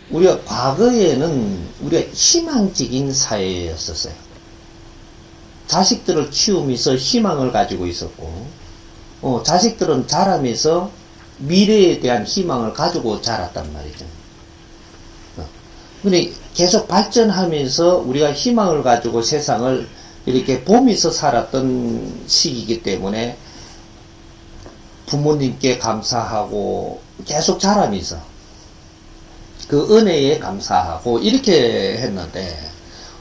우리가 과거에는 우리가 희망적인 사회였었어요. 자식들을 키우면서 희망을 가지고 있었고, 자식들은 자라면서 미래에 대한 희망을 가지고 자랐단 말이죠. 근데 계속 발전하면서 우리가 희망을 가지고 세상을 이렇게 보면서 살았던 시기이기 때문에 부모님께 감사하고 계속 자라면서 그 은혜에 감사하고 이렇게 했는데,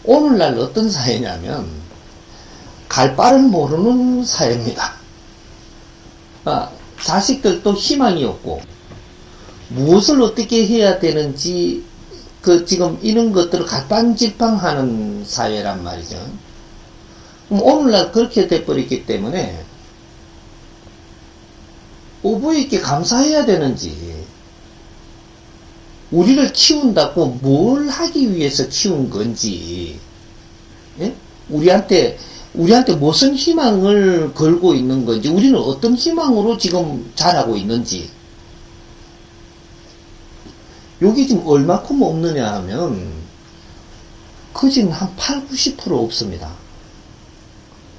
오늘날 어떤 사회냐면 갈 바를 모르는 사회입니다. 자식들도 희망이 없고 무엇을 어떻게 해야 되는지 지금 이런 것들을 갈팡질팡하는 사회란 말이죠. 오늘날 그렇게 돼버렸기 때문에 어부에게 감사해야 되는지, 우리를 키운다고 뭘 하기 위해서 키운 건지, 예? 우리한테 무슨 희망을 걸고 있는 건지, 우리는 어떤 희망으로 지금 자라고 있는지, 여기 지금 얼마큼 없느냐 하면, 지금 한 8, 90% 없습니다.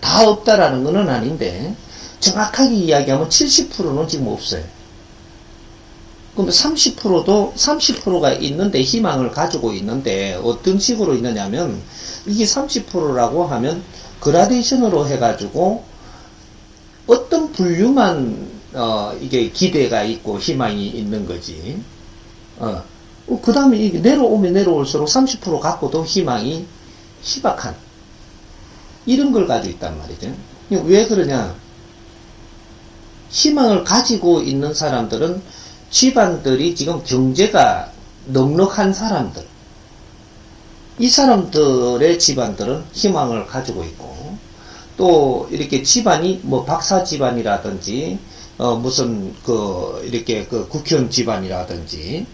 다 없다라는 것은 아닌데, 정확하게 이야기하면 70%는 지금 없어요. 그럼 30%가 있는데, 희망을 가지고 있는데, 어떤 식으로 있느냐면, 이게 30%라고 하면, 그라데이션으로 해가지고, 어떤 분류만, 이게 기대가 있고 희망이 있는 거지. 그 다음에 이게 내려오면 내려올수록 30% 갖고도 희망이 희박한, 이런 걸 가지고 있단 말이죠. 왜 그러냐? 희망을 가지고 있는 사람들은 집안들이 지금 경제가 넉넉한 사람들, 이 사람들의 집안들은 희망을 가지고 있고, 또 이렇게 집안이 뭐 박사 집안이라든지 무슨 이렇게 국회의원 집안이라든지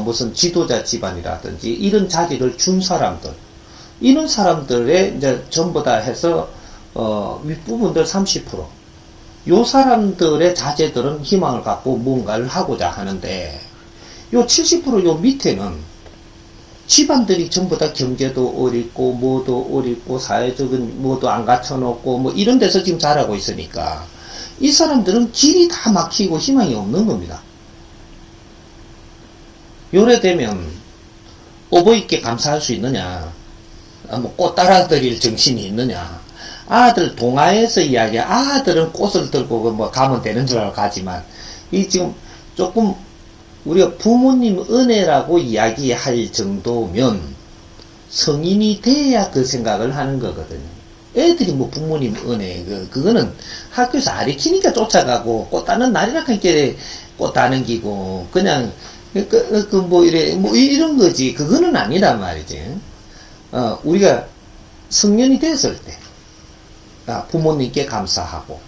무슨 지도자 집안이라든지 이런 자리를 준 사람들, 이런 사람들의 이제 전부 다 해서 윗부분들 30%, 요 사람들의 자제들은 희망을 갖고 뭔가를 하고자 하는데, 요 70% 요 밑에는 집안들이 전부 다 경제도 어렵고 뭐도 어렵고 사회적인 뭐도 안 갖춰놓고 뭐 이런 데서 지금 자라고 있으니까 이 사람들은 길이 다 막히고 희망이 없는 겁니다. 요래 되면 어버이께 감사할 수 있느냐, 뭐 꽃 따라 드릴 정신이 있느냐. 아들 동화에서 이야기, 아들은 꽃을 들고 뭐 가면 되는 줄 알고 가지만, 이 지금 조금 우리가 부모님 은혜라고 이야기할 정도면 성인이 돼야 그 생각을 하는 거거든요. 애들이 뭐 부모님 은혜, 그거는 학교에서 아리키니까 쫓아가고, 꽃 따는 날이라 하니까 꽃 따는 기고, 그냥, 이런 거지. 그거는 아니란 말이지. 우리가 성년이 됐을 때, 부모님께 감사하고,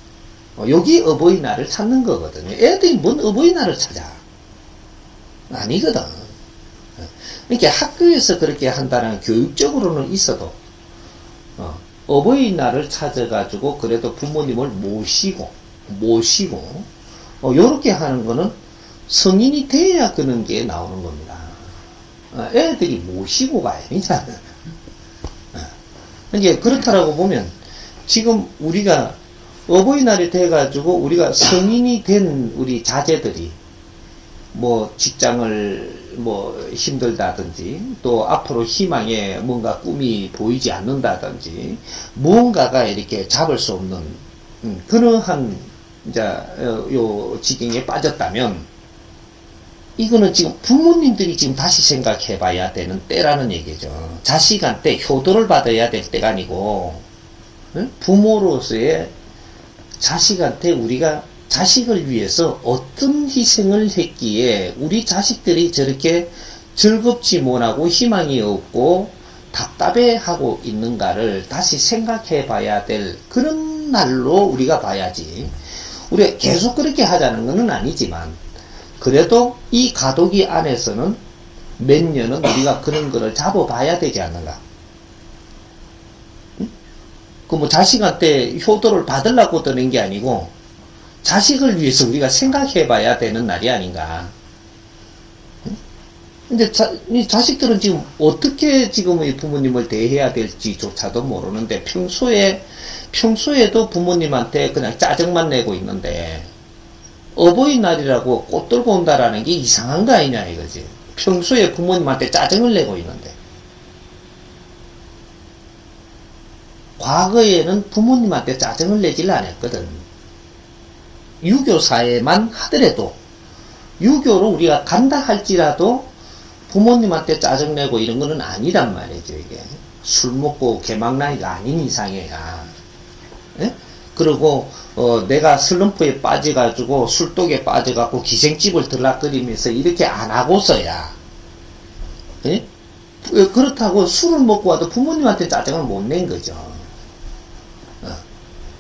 여기 어버이날을 찾는 거거든요. 애들이 뭔 어버이날을 찾아? 아니거든. 그러니까 학교에서 그렇게 한다는 교육적으로는 있어도, 어버이날을 찾아가지고 그래도 부모님을 모시고, 요렇게 하는 거는 성인이 돼야 그런 게 나오는 겁니다. 애들이 모시고가 아니잖아. 그러니까 그렇다라고 보면, 지금 우리가 어버이날이 돼가지고 우리가 성인이 된 우리 자제들이 뭐 직장을 뭐 힘들다든지, 또 앞으로 희망에 뭔가 꿈이 보이지 않는다든지, 무언가가 이렇게 잡을 수 없는 그러한 이제 요 지경에 빠졌다면, 이거는 지금 부모님들이 지금 다시 생각해 봐야 되는 때라는 얘기죠. 자식한테 효도를 받아야 될 때가 아니고, 부모로서의 자식한테 우리가 자식을 위해서 어떤 희생을 했기에 우리 자식들이 저렇게 즐겁지 못하고 희망이 없고 답답해하고 있는가를 다시 생각해 봐야 될 그런 날로 우리가 봐야지. 우리가 계속 그렇게 하자는 것은 아니지만, 그래도 이 가독이 안에서는 몇 년은 우리가 그런 거를 잡아봐야 되지 않는가. 그 뭐 자식한테 효도를 받으려고 드는 게 아니고 자식을 위해서 우리가 생각해 봐야 되는 날이 아닌가. 근데 이 자식들은 지금 어떻게 지금 이 부모님을 대해야 될지조차도 모르는데 평소에도 부모님한테 그냥 짜증만 내고 있는데 어버이날이라고 꽃 들고 온다라는 게 이상한 거 아니냐 이거지. 평소에 부모님한테 짜증을 내고 있는데 과거에는 부모님한테 짜증을 내질 않았거든. 유교 사회만 하더라도 유교로 우리가 간다 할지라도 부모님한테 짜증내고 이런 거는 아니란 말이죠, 이게. 술 먹고 개망나이가 아닌 이상해야. 예? 그리고, 내가 슬럼프에 빠져가지고, 술독에 빠져가지고, 기생집을 들락거리면서 이렇게 안 하고서야. 예? 그렇다고 술을 먹고 와도 부모님한테 짜증을 못 낸 거죠.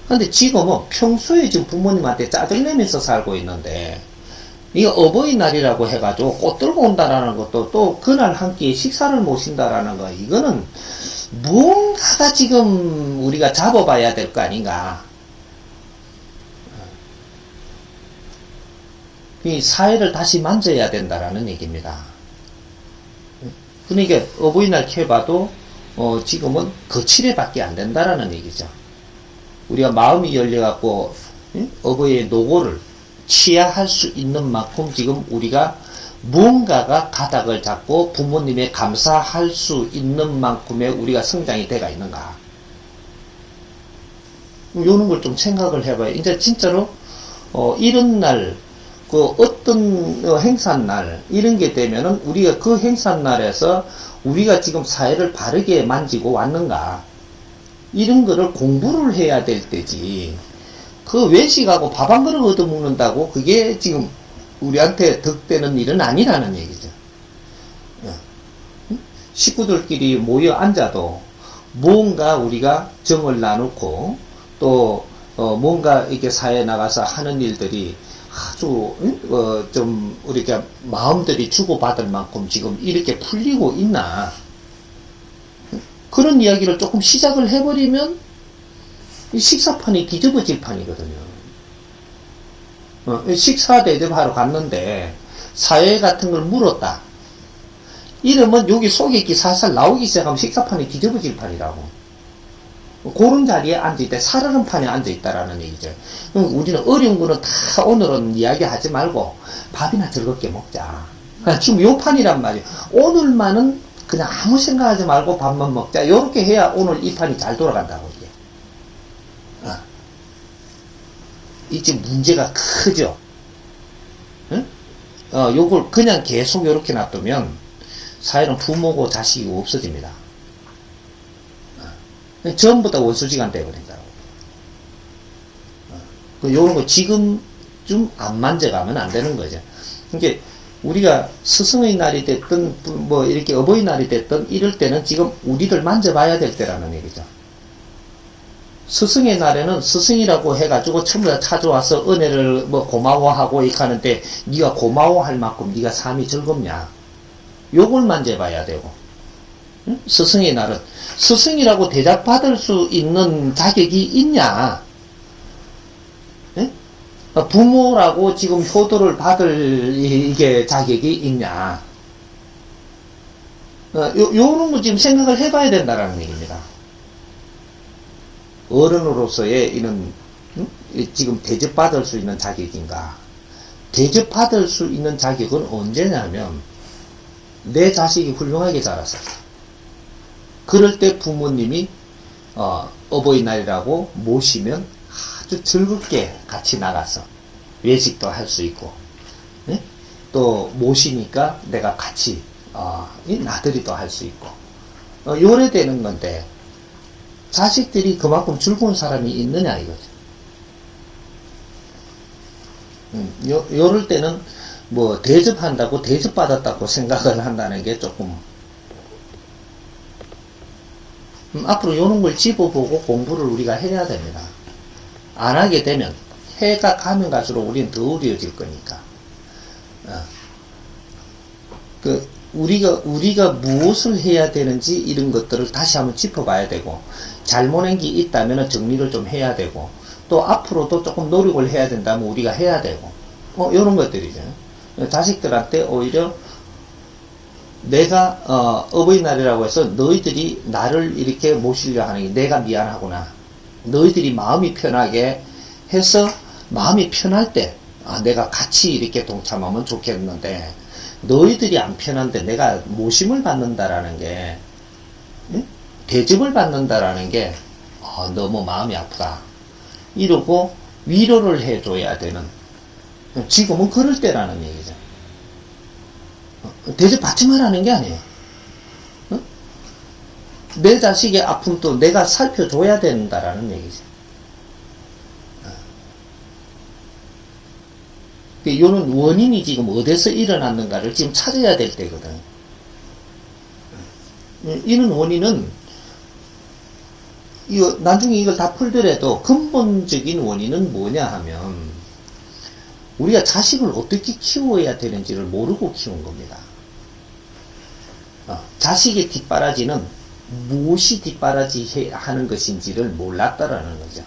근데 지금은 평소에 지금 부모님한테 짜증내면서 살고 있는데, 이 어버이날이라고 해가지고 꽃 들고 온다라는 것도 또 그날 한 끼에 식사를 모신다라는 거, 이거는 뭔가가 지금 우리가 잡아봐야 될 거 아닌가. 이 사회를 다시 만져야 된다라는 얘기입니다. 그러니까 어버이날 캐봐도 지금은 거칠애밖에 안 된다라는 얘기죠. 우리가 마음이 열려갖고 어버이의 노고를 취하할 수 있는 만큼 지금 우리가 무언가가 가닥을 잡고 부모님에 감사할 수 있는 만큼의 우리가 성장이 돼가 있는가. 요런 걸 좀 생각을 해봐요. 이제 진짜로 이런 날, 그 어떤 행사날 이런 게 되면은 우리가 그 행사날에서 우리가 지금 사회를 바르게 만지고 왔는가. 이런 거를 공부를 해야 될 때지. 그 외식하고 밥 한 그릇 얻어먹는다고 그게 지금 우리한테 득되는 일은 아니라는 얘기죠. 식구들끼리 모여 앉아도 뭔가 우리가 정을 나누고 또 뭔가 이렇게 사회에 나가서 하는 일들이 아주 좀 우리가 마음들이 주고받을 만큼 지금 이렇게 풀리고 있나. 그런 이야기를 조금 시작을 해버리면 이 식사판이 뒤집어질 판이거든요. 식사 대접하러 갔는데 사회 같은 걸 물었다. 이러면 여기 속액이 살살 나오기 시작하면 식사판이 뒤집어질 판이라고. 그런 자리에 앉아있다. 살아는 판에 앉아있다라는 얘기죠. 우리는 어려운 거는 다 오늘은 이야기하지 말고 밥이나 즐겁게 먹자. 지금 요 판이란 말이에요. 오늘만은 그냥 아무 생각하지 말고 밥만 먹자. 요렇게 해야 오늘 이 판이 잘 돌아간다고. 이제 문제가 크죠. 응? 요걸 그냥 계속 이렇게 놔두면 사회는 부모고 자식이 없어집니다. 전부 다 원수지간 돼버린다고. 요런 거 지금 좀 안 만져가면 안 되는 거죠. 그러니까 우리가 스승의 날이 됐든 뭐 이렇게 어버이날이 됐든 이럴 때는 지금 우리들 만져봐야 될 때라는 얘기죠. 스승의 날에는 스승이라고 해가지고 전부 다 찾아와서 은혜를 뭐 고마워하고 이렇게 하는데 네가 고마워할 만큼 네가 삶이 즐겁냐. 요걸 만져봐야 되고. 응? 스승의 날은 스승이라고 대접받을 수 있는 자격이 있냐. 응? 부모라고 지금 효도를 받을 이게 자격이 있냐. 요런 거 지금 생각을 해봐야 된다라는 얘기입니다. 어른으로서의 이런 지금 대접받을 수 있는 자격인가. 대접받을 수 있는 자격은 언제냐면 내 자식이 훌륭하게 자랐어. 그럴 때 부모님이 어버이날이라고 모시면 아주 즐겁게 같이 나가서 외식도 할 수 있고, 네? 또 모시니까 내가 같이 나들이도 할 수 있고 요래 되는 건데 자식들이 그만큼 즐거운 사람이 있느냐 이거죠. 요럴 때는 뭐 대접한다고 대접받았다고 생각을 한다는 게 조금 앞으로 요런 걸 집어보고 공부를 우리가 해야 됩니다. 안 하게 되면 해가 가면 갈수록 우리는 더 어려워질 거니까. 우리가 무엇을 해야 되는지 이런 것들을 다시 한번 짚어봐야 되고, 잘못한 게 있다면 정리를 좀 해야 되고, 또 앞으로도 조금 노력을 해야 된다면 우리가 해야 되고, 요런 것들이죠. 자식들한테 오히려 내가 어버이날이라고 해서 너희들이 나를 이렇게 모시려 하는 게 내가 미안하구나. 너희들이 마음이 편하게 해서 마음이 편할 때 내가 같이 이렇게 동참하면 좋겠는데 너희들이 안 편한데 내가 모심을 받는다라는 게 대접을 받는다라는 게 너무 마음이 아프다. 이러고 위로를 해줘야 되는, 지금은 그럴 때라는 얘기죠. 대접 받지 말라는 게 아니에요. 내 자식의 아픔도 내가 살펴줘야 된다라는 얘기죠. 이런 원인이 지금 어디서 일어났는가를 지금 찾아야 될 때거든. 이런 원인은 나중에 이걸 다 풀더라도 근본적인 원인은 뭐냐 하면 우리가 자식을 어떻게 키워야 되는지를 모르고 키운 겁니다. 자식의 뒷바라지는 무엇이 뒷바라지 하는 것인지를 몰랐다라는 거죠.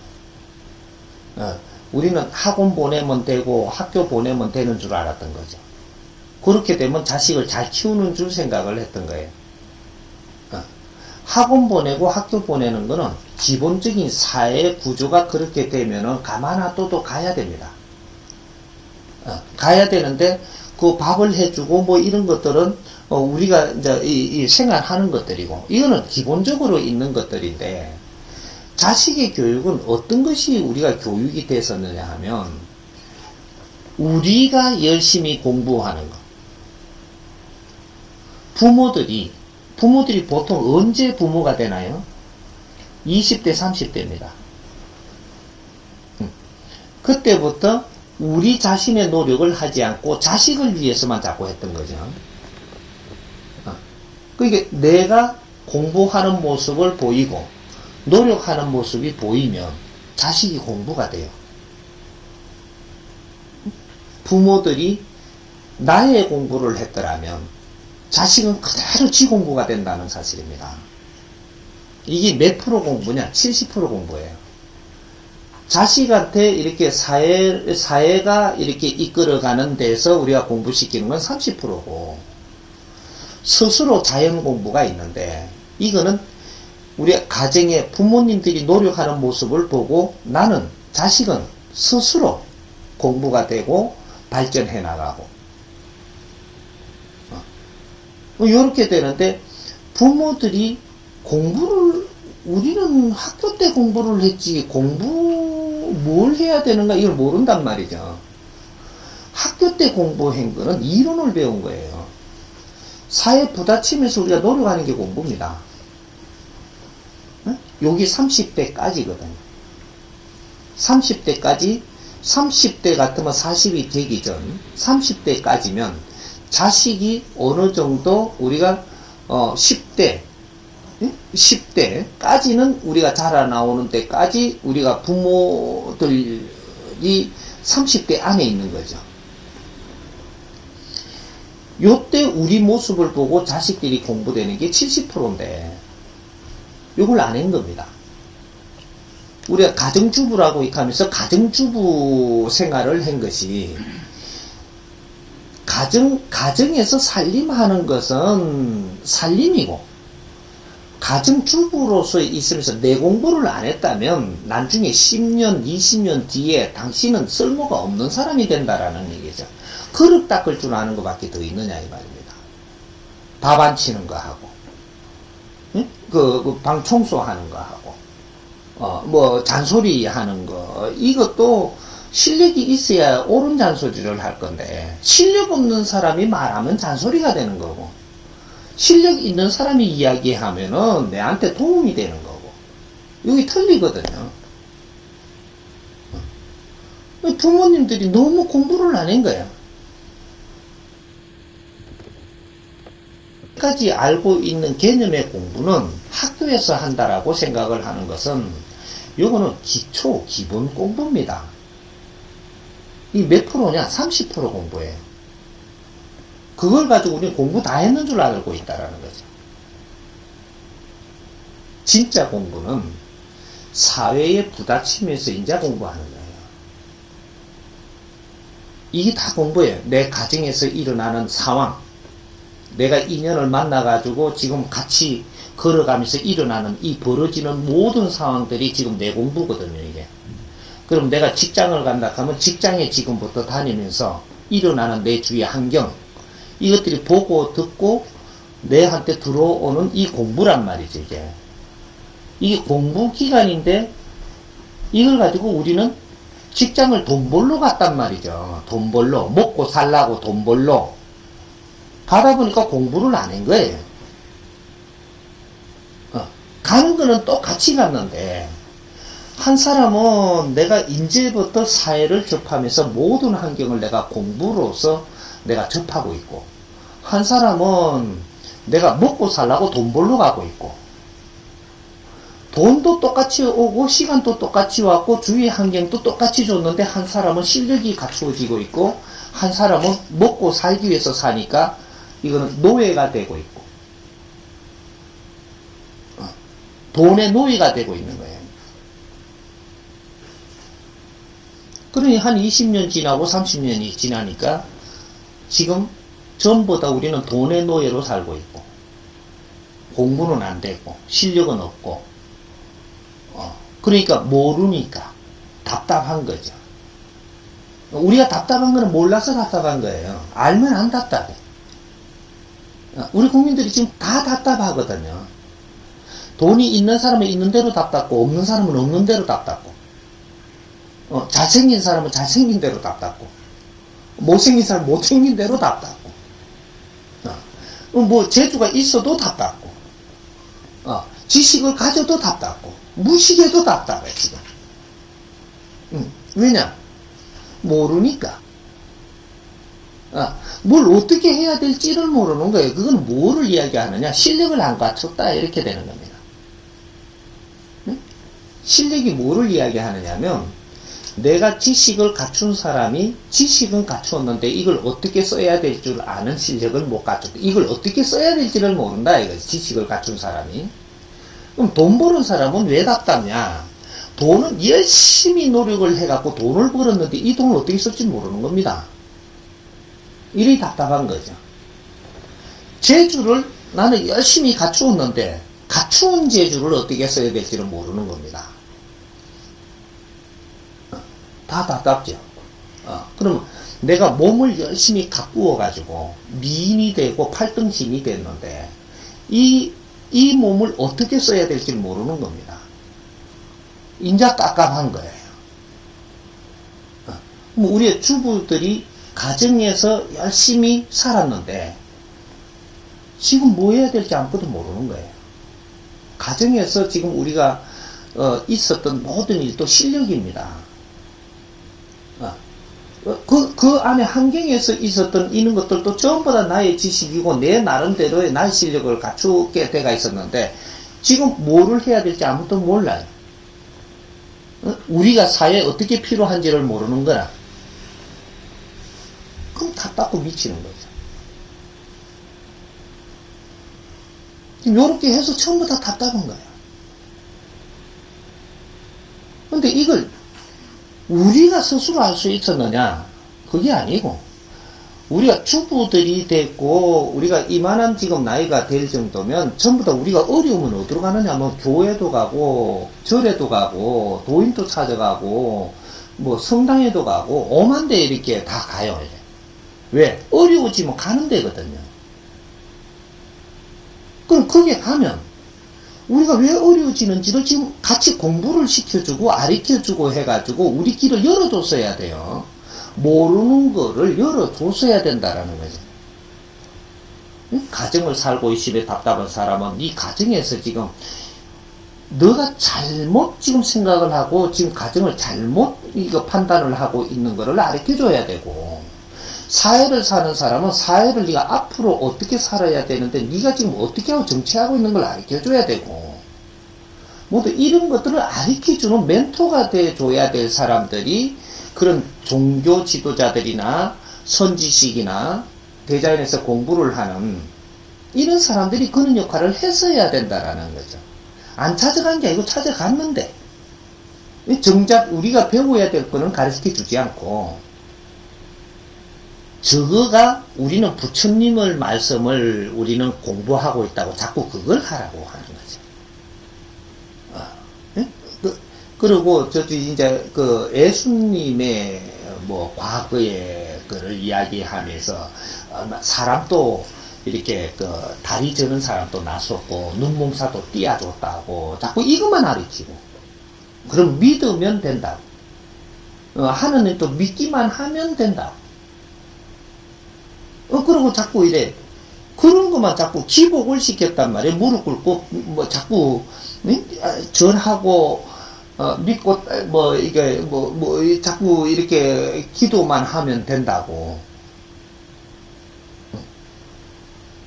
우리는 학원 보내면 되고 학교 보내면 되는 줄 알았던 거죠. 그렇게 되면 자식을 잘 키우는 줄 생각을 했던 거예요. 학원 보내고 학교 보내는 거는 기본적인 사회 구조가 그렇게 되면은 가만 놔둬도 가야 됩니다. 가야 되는데 그 밥을 해주고 뭐 이런 것들은 우리가 이제 이 생활하는 것들이고 이거는 기본적으로 있는 것들인데 자식의 교육은 어떤 것이 우리가 교육이 됐었느냐 하면 우리가 열심히 공부하는 것. 부모들이 보통 언제 부모가 되나요? 20대, 30대입니다. 그때부터 우리 자신의 노력을 하지 않고 자식을 위해서만 자꾸 했던 거죠. 그러니까 내가 공부하는 모습을 보이고 노력하는 모습이 보이면 자식이 공부가 돼요. 부모들이 나의 공부를 했더라면 자식은 그대로 지 공부가 된다는 사실입니다. 이게 몇 프로 공부냐? 70% 공부예요. 자식한테 이렇게 사회가 이렇게 이끌어가는 데서 우리가 공부시키는 건 30%고, 스스로 자연 공부가 있는데, 이거는 우리 가정에 부모님들이 노력하는 모습을 보고 나는, 자식은 스스로 공부가 되고 발전해 나가고, 이렇게 되는데, 부모들이 우리는 학교 때 공부를 했지, 뭘 해야 되는가, 이걸 모른단 말이죠. 학교 때 공부한 거는 이론을 배운 거예요. 사회 부딪히면서 우리가 노력하는 게 공부입니다. 여기 30대까지거든요. 30대까지, 30대 같으면 40이 되기 전, 30대까지면 자식이 어느 정도 우리가 10대까지는 우리가 자라나오는 때까지 우리가 부모들이 30대 안에 있는 거죠. 요때 우리 모습을 보고 자식들이 공부되는 게 70%인데 요걸 안 한 겁니다. 우리가 가정주부라고 하면서 가정주부 생활을 한 것이 가정에서 살림하는 것은 살림이고 가정주부로서 있으면서 내 공부를 안 했다면 나중에 10년, 20년 뒤에 당신은 쓸모가 없는 사람이 된다라는 얘기죠. 그릇 닦을 줄 아는 것밖에 더 있느냐 이 말입니다. 밥 안 치는 거 하고, 응? 방 청소하는 거 하고, 잔소리 하는 거, 이것도 실력이 있어야 옳은 잔소리를 할 건데, 실력 없는 사람이 말하면 잔소리가 되는 거고, 실력 있는 사람이 이야기하면은 내한테 도움이 되는 거고, 여기 틀리거든요. 부모님들이 너무 공부를 안 한 거예요. 까지 알고 있는 개념의 공부는 학교에서 한다라고 생각을 하는 것은 요거는 기본 공부입니다. 이 몇 프로냐? 30% 공부예요. 그걸 가지고 우리는 공부 다 했는 줄 알고 있다라는 거죠. 진짜 공부는 사회에 부딪히면서 인자 공부하는 거예요. 이게 다 공부예요. 내 가정에서 일어나는 상황, 내가 인연을 만나가지고 지금 같이 걸어가면서 일어나는 이 벌어지는 모든 상황들이 지금 내 공부거든요, 이게. 그럼 내가 직장을 간다 하면 직장에 지금부터 다니면서 일어나는 내 주위 환경, 이것들이 보고 듣고 내한테 들어오는 이 공부란 말이죠, 이게. 이게 공부 기간인데 이걸 가지고 우리는 직장을 돈 벌러 갔단 말이죠. 돈 벌러. 먹고 살라고 돈 벌러. 가다 보니까 공부를 안 한 거예요. 가는 거는 똑같이 갔는데, 한 사람은 내가 인제부터 사회를 접하면서 모든 환경을 내가 공부로서 내가 접하고 있고, 한 사람은 내가 먹고 살라고 돈 벌러 가고 있고, 돈도 똑같이 오고 시간도 똑같이 왔고 주위 환경도 똑같이 줬는데 한 사람은 실력이 갖추어지고 있고 한 사람은 먹고 살기 위해서 사니까 이거는 노예가 되고 있고 돈의 노예가 되고 있는 거예요. 그러니 한 20년 지나고 30년이 지나니까 지금 전부 다 우리는 돈의 노예로 살고 있고 공부는 안 되고 실력은 없고 그러니까 모르니까 답답한 거죠. 우리가 답답한 거는 몰라서 답답한 거예요. 알면 안 답답해. 우리 국민들이 지금 다 답답하거든요. 돈이 있는 사람은 있는 대로 답답고 없는 사람은 없는 대로 답답고 잘생긴 사람은 잘생긴 대로 답답고 못생긴 사람은 못생긴 대로 답답고 뭐 재주가 있어도 답답고 지식을 가져도 답답고 무식해도 답답해 지금. 왜냐? 모르니까. 뭘 어떻게 해야 될지를 모르는 거예요. 그건 뭐를 이야기하느냐? 실력을 안 갖췄다 이렇게 되는 겁니다. 실력이 뭐를 이야기하느냐면 내가 지식을 갖춘 사람이 지식은 갖추었는데 이걸 어떻게 써야 될 줄 아는 실력을 못 갖췄다. 이걸 어떻게 써야 될지를 모른다 이거지. 지식을 갖춘 사람이. 그럼 돈 버는 사람은 왜 답답냐? 돈은 열심히 노력을 해갖고 돈을 벌었는데 이 돈을 어떻게 쓸지 모르는 겁니다. 이리 답답한 거죠. 재주를 나는 열심히 갖추었는데 갖추은 재주를 어떻게 써야 될지를 모르는 겁니다. 다 답답죠. 그럼 내가 몸을 열심히 가꾸어가지고 미인이 되고 팔등신이 됐는데 이 몸을 어떻게 써야 될지 모르는 겁니다. 인자 깝깝한 거예요. 우리의 주부들이 가정에서 열심히 살았는데 지금 뭐 해야 될지 아무것도 모르는 거예요. 가정에서 지금 우리가 있었던 모든 일도 실력입니다. 그 안에 환경에서 있었던 이런 것들도 전부 다 나의 지식이고 내 나름대로의 나의 실력을 갖추게 돼가 있었는데 지금 뭐를 해야 될지 아무도 몰라요. 우리가 사회에 어떻게 필요한지를 모르는 거라. 그럼 답답고 미치는 거죠. 요렇게 해서 전부 다 답답한 거예요. 근데 이걸 우리가 스스로 할 수 있었느냐? 그게 아니고 우리가 주부들이 됐고 우리가 이만한 지금 나이가 될 정도면 전부 다 우리가 어려우면 어디로 가느냐? 뭐 교회도 가고 절에도 가고 도인도 찾아가고 뭐 성당에도 가고 오만 데 이렇게 다 가요. 이제. 왜? 어려워지면 가는 데거든요. 그럼 거기에 가면 우리가 왜 어려워지는지를 지금 같이 공부를 시켜주고 가르쳐주고 해가지고 우리 길을 열어줬어야 돼요. 모르는 거를 열어줬어야 된다라는 거죠. 가정을 살고 있으면 답답한 사람은 이 가정에서 지금 너가 잘못 지금 생각을 하고 지금 가정을 잘못 이거 판단을 하고 있는 거를 가르쳐줘야 되고 사회를 사는 사람은 사회를 네가 앞으로 어떻게 살아야 되는데 네가 지금 어떻게 하고 정치하고 있는 걸 가르쳐줘야 되고 모두 이런 것들을 가르쳐주는 멘토가 돼줘야 될 사람들이 그런 종교 지도자들이나 선지식이나 대자연에서 공부를 하는 이런 사람들이 그런 역할을 했어야 된다라는 거죠. 안 찾아간 게 아니고 찾아갔는데 정작 우리가 배워야 될 거는 가르쳐 주지 않고 저거가 우리는 부처님의 말씀을 우리는 공부하고 있다고 자꾸 그걸 하라고 하는 거죠. 예? 그리고 저도 이제 그 예수님의 뭐 과거의 그를 이야기하면서 사람도 이렇게 그 다리 저는 사람도 났었고 눈몸사도 띄어줬다고 자꾸 이것만 가르치고 그럼 믿으면 된다고 하느님 또 믿기만 하면 된다고 그러고 자꾸 이래 그런 것만 자꾸 기복을 시켰단 말이에요. 무릎 꿇고 뭐 자꾸 절하고 믿고 뭐 이게 뭐 자꾸 이렇게 기도만 하면 된다고.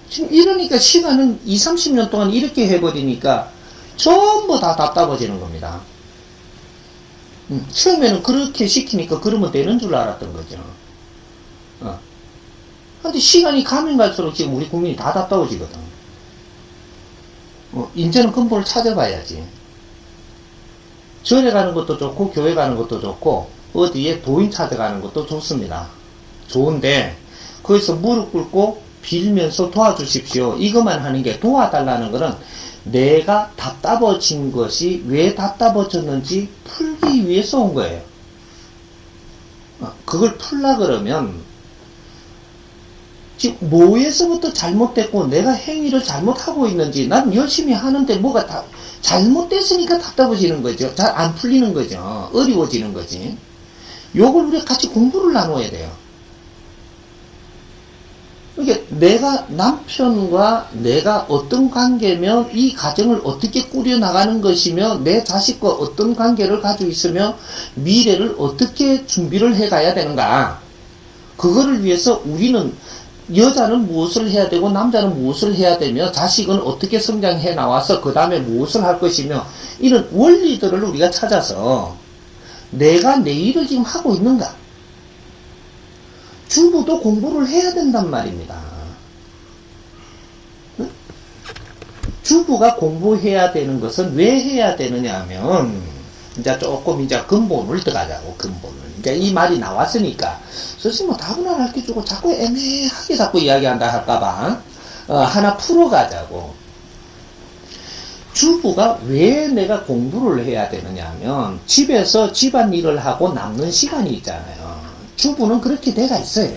지금 이러니까 시간은 20, 30년 동안 이렇게 해버리니까 전부 다 답답해지는 겁니다. 처음에는 그렇게 시키니까 그러면 되는 줄 알았던 거죠. 근데 시간이 가면 갈수록 지금 우리 국민이 다 답답해지거든. 이제는 근본을 찾아봐야지. 절에 가는 것도 좋고 교회 가는 것도 좋고 어디에 도인 찾아가는 것도 좋습니다. 좋은데 거기서 무릎 꿇고 빌면서 도와주십시오. 이것만 하는 게 도와달라는 거는 내가 답답해진 것이 왜 답답해졌는지 풀기 위해서 온 거예요. 그걸 풀라 그러면 지금 뭐에서부터 잘못됐고 내가 행위를 잘못하고 있는지 난 열심히 하는데 뭐가 다 잘못됐으니까 답답해지는 거죠. 잘 안 풀리는 거죠. 어려워지는 거지. 요걸 우리가 같이 공부를 나눠야 돼요. 그러니까 내가 남편과 내가 어떤 관계면 이 가정을 어떻게 꾸려나가는 것이며 내 자식과 어떤 관계를 가지고 있으며 미래를 어떻게 준비를 해가야 되는가. 그거를 위해서 우리는 여자는 무엇을 해야 되고 남자는 무엇을 해야 되며 자식은 어떻게 성장해 나와서 그 다음에 무엇을 할 것이며 이런 원리들을 우리가 찾아서 내가 내 일을 지금 하고 있는가. 주부도 공부를 해야 된단 말입니다. 주부가 공부해야 되는 것은 왜 해야 되느냐 하면 이제 조금 이제 근본을 들어가자고. 근본을 이제 이 말이 나왔으니까 선생님 뭐 다분한 할게 주고 자꾸 애매하게 자꾸 이야기한다 할까봐 하나 풀어가자고. 주부가 왜 내가 공부를 해야 되느냐 하면 집에서 집안일을 하고 남는 시간이 있잖아요. 주부는 그렇게 돼가 있어요.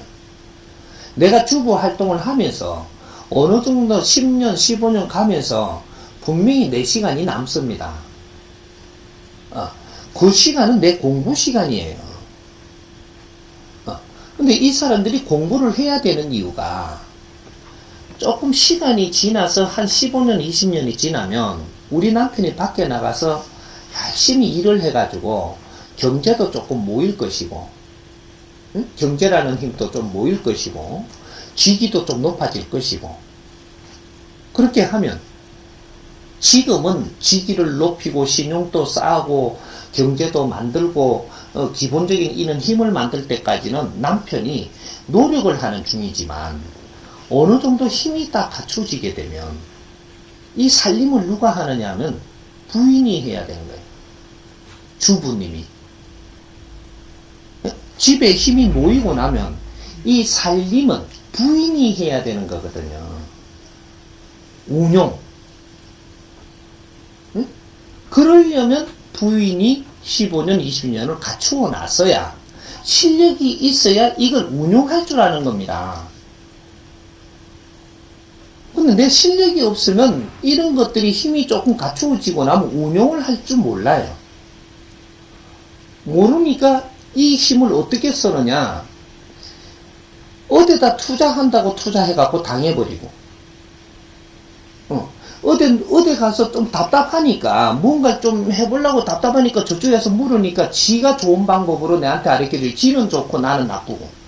내가 주부 활동을 하면서 어느 정도 10년, 15년 가면서 분명히 내 시간이 남습니다. 그 시간은 내 공부 시간이에요. 근데 이 사람들이 공부를 해야 되는 이유가 조금 시간이 지나서 한 15년, 20년이 지나면 우리 남편이 밖에 나가서 열심히 일을 해가지고 경제도 조금 모일 것이고 경제라는 힘도 좀 모일 것이고 직위도 좀 높아질 것이고 그렇게 하면 지금은 직위를 높이고 신용도 쌓고 경제도 만들고 기본적인 이런 힘을 만들 때까지는 남편이 노력을 하는 중이지만 어느 정도 힘이 딱 갖춰지게 되면 이 살림을 누가 하느냐 하면 부인이 해야 되는 거예요. 주부님이. 집에 힘이 모이고 나면 이 살림은 부인이 해야 되는 거거든요. 운용. 응? 그러려면 부인이 15년, 20년을 갖추어 놨어야 실력이 있어야 이걸 운용할 줄 아는 겁니다. 근데 내 실력이 없으면 이런 것들이 힘이 조금 갖추어지고 나면 운용을 할 줄 몰라요. 모르니까 이 힘을 어떻게 쓰느냐. 어디다 투자한다고 투자해갖고 당해버리고 어디 가서 좀 답답하니까 뭔가 좀 해보려고 답답하니까 저쪽에서 물으니까 지가 좋은 방법으로 내한테 가르쳐주지. 지는 좋고 나는 나쁘고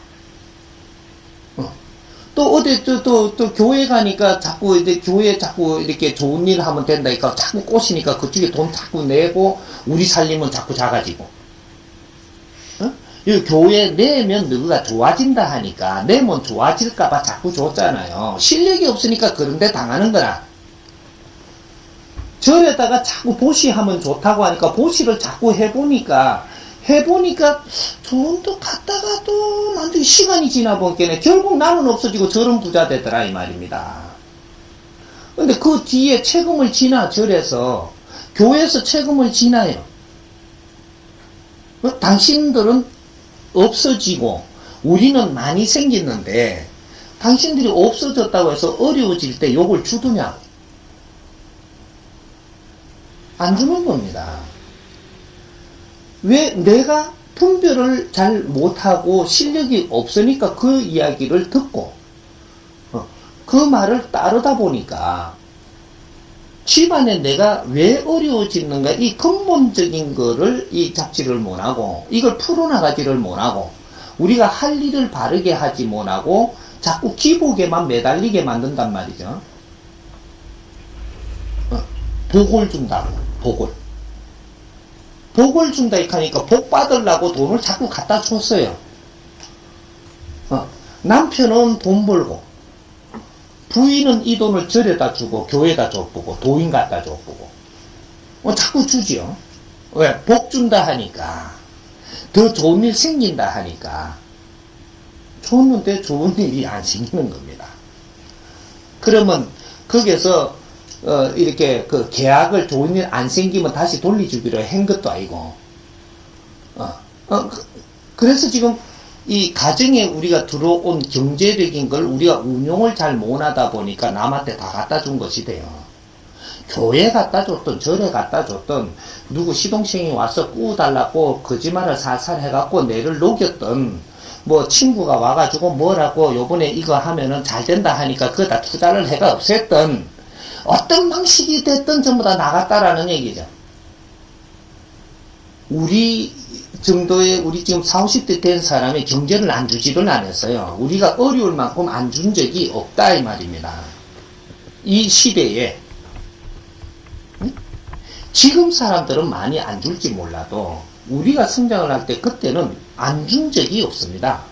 또 어디 또 교회 가니까 자꾸 이제 교회 자꾸 이렇게 좋은 일 하면 된다니까 자꾸 꼬시니까 그쪽에 돈 자꾸 내고 우리 살림은 자꾸 작아지고 이 교회 내면 너가 좋아진다 하니까 내면 좋아질까봐 자꾸 줬잖아요. 실력이 없으니까 그런데 당하는 거라. 절에다가 자꾸 보시하면 좋다고 하니까 보시를 자꾸 해보니까 해보니까 좋은 데 갔다가 또 나중에 시간이 지나 보니까 결국 나는 없어지고 저런 부자 되더라 이 말입니다. 근데 그 뒤에 책임을 지나 절에서 교회에서 책임을 지나요. 당신들은 없어지고 우리는 많이 생겼는데 당신들이 없어졌다고 해서 어려워질 때 욕을 주느냐고. 안 주는 겁니다. 왜? 내가 분별을 잘 못하고 실력이 없으니까 그 이야기를 듣고 그 말을 따르다 보니까 집안에 내가 왜 어려워지는가 이 근본적인 거를 이 잡지를 못하고 이걸 풀어나가지를 못하고 우리가 할 일을 바르게 하지 못하고 자꾸 기복에만 매달리게 만든단 말이죠. 복을 준다고. 복을 준다 하니까 복 받으려고 돈을 자꾸 갖다 줬어요. 남편은 돈 벌고 부인은 이 돈을 절에다 주고 교회에다 줘보고 도인 갖다 줘보고 자꾸 주지요. 왜? 복 준다 하니까 더 좋은 일 생긴다 하니까 줬는데 좋은 일이 안 생기는 겁니다. 그러면 거기서 이렇게 그 계약을 좋은 일 안 생기면 다시 돌려주기로 한 것도 아니고 그래서 지금 이 가정에 우리가 들어온 경제적인 걸 우리가 운용을 잘 못하다 보니까 남한테 다 갖다 준 것이 돼요. 교회 갖다 줬던 절에 갖다 줬던 누구 시동생이 와서 꾸달라고 거짓말을 살살 해갖고 내를 녹였던 뭐 친구가 와가지고 뭐라고 요번에 이거 하면은 잘 된다 하니까 그거 다 투자를 해가 없앴던 어떤 방식이 됐든 전부 다 나갔다라는 얘기죠. 우리 정도의 우리 지금 40, 50대 된 사람이 경제를 안 주지를 않았어요. 우리가 어려울 만큼 안 준 적이 없다 이 말입니다. 이 시대에 지금 사람들은 많이 안 줄지 몰라도 우리가 성장을 할 때 그때는 안 준 적이 없습니다.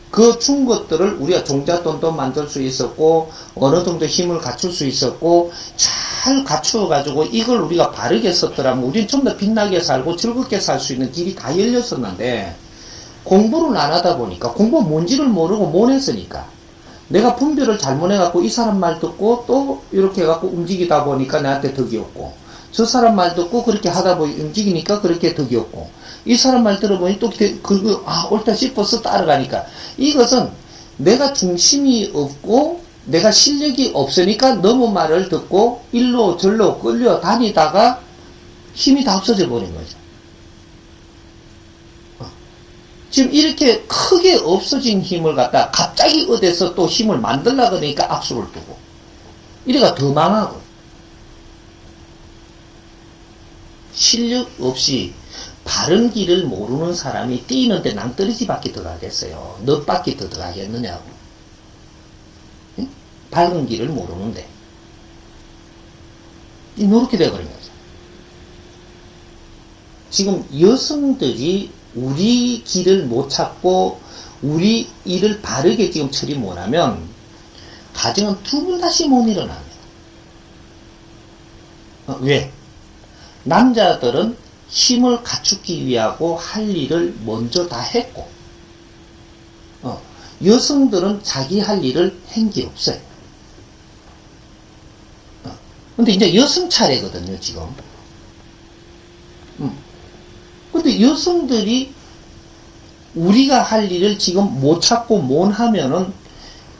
그 준 것들을 우리가 종잣돈도 만들 수 있었고 어느 정도 힘을 갖출 수 있었고 잘 갖추어 가지고 이걸 우리가 바르게 썼더라면 우리는 좀 더 빛나게 살고 즐겁게 살 수 있는 길이 다 열렸었는데 공부를 안 하다 보니까 공부 뭔지를 모르고 못 했으니까 내가 분별을 잘못해갖고 이 사람 말 듣고 또 이렇게 해갖고 움직이다 보니까 나한테 덕이 없고 저 사람 말 듣고 그렇게 하다 보니 움직이니까 그렇게 덕이 없고 이 사람 말 들어보니 또 옳다 싶어서 따라가니까 이것은 내가 중심이 없고 내가 실력이 없으니까 너무 말을 듣고 일로 절로 끌려 다니다가 힘이 다 없어져 버린 거죠. 지금 이렇게 크게 없어진 힘을 갖다 갑자기 어디서 또 힘을 만들려고 그러니까 악수를 두고 이래가 더 망하고 실력 없이 바른 길을 모르는 사람이 뛰는데 낭떠러지 밖에 들어가겠어요. 너 밖에 더 들어가겠느냐고. 응? 밝은 길을 모르는데 이렇게 돼버린 거죠. 지금 여성들이 우리 길을 못 찾고 우리 일을 바르게 지금 처리 못하면 가정은 두 번 다시 못 일어납니다. 왜? 남자들은 힘을 갖추기 위하고 할 일을 먼저 다 했고 여성들은 자기 할 일을 한 게 없어요. 근데 이제 여성 차례거든요 지금. 근데 여성들이 우리가 할 일을 지금 못 찾고 못 하면은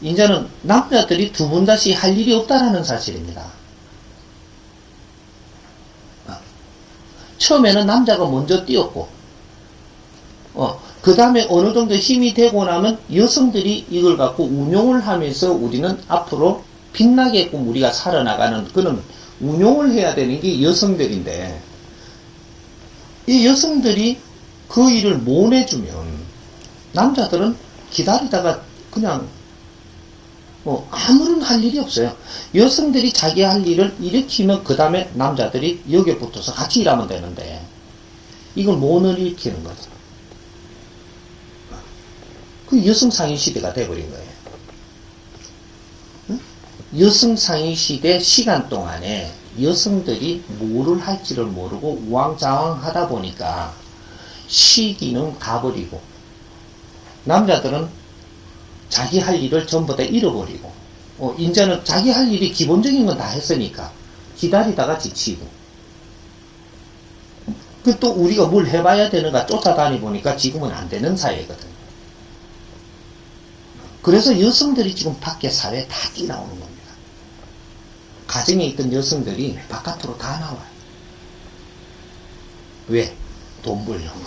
이제는 남자들이 두 번 다시 할 일이 없다라는 사실입니다. 처음에는 남자가 먼저 뛰었고 그 다음에 어느 정도 힘이 되고 나면 여성들이 이걸 갖고 운용을 하면서 우리는 앞으로 빛나게끔 우리가 살아나가는 그런 운용을 해야 되는 게 여성들인데 이 여성들이 그 일을 못 해주면 남자들은 기다리다가 그냥 아무런 할 일이 없어요. 여성들이 자기 할 일을 일으키면 그 다음에 남자들이 여기에 붙어서 같이 일하면 되는데 이걸 못 일으키는 거죠. 그 여성상위 시대가 돼버린 거예요. 응? 여성상위 시대 시간 동안에 여성들이 뭐를 할지를 모르고 우왕좌왕하다 보니까 시기는 가버리고, 남자들은 자기 할 일을 전부 다 잃어버리고, 이제는 자기 할 일이 기본적인 건 다 했으니까 기다리다가 지치고, 또 우리가 뭘 해봐야 되는가 쫓아다니 보니까 지금은 안 되는 사회거든. 그래서 여성들이 지금 밖에 사회에 다 뛰나오는 겁니다. 가정에 있던 여성들이 바깥으로 다 나와요. 왜? 돈 벌려고.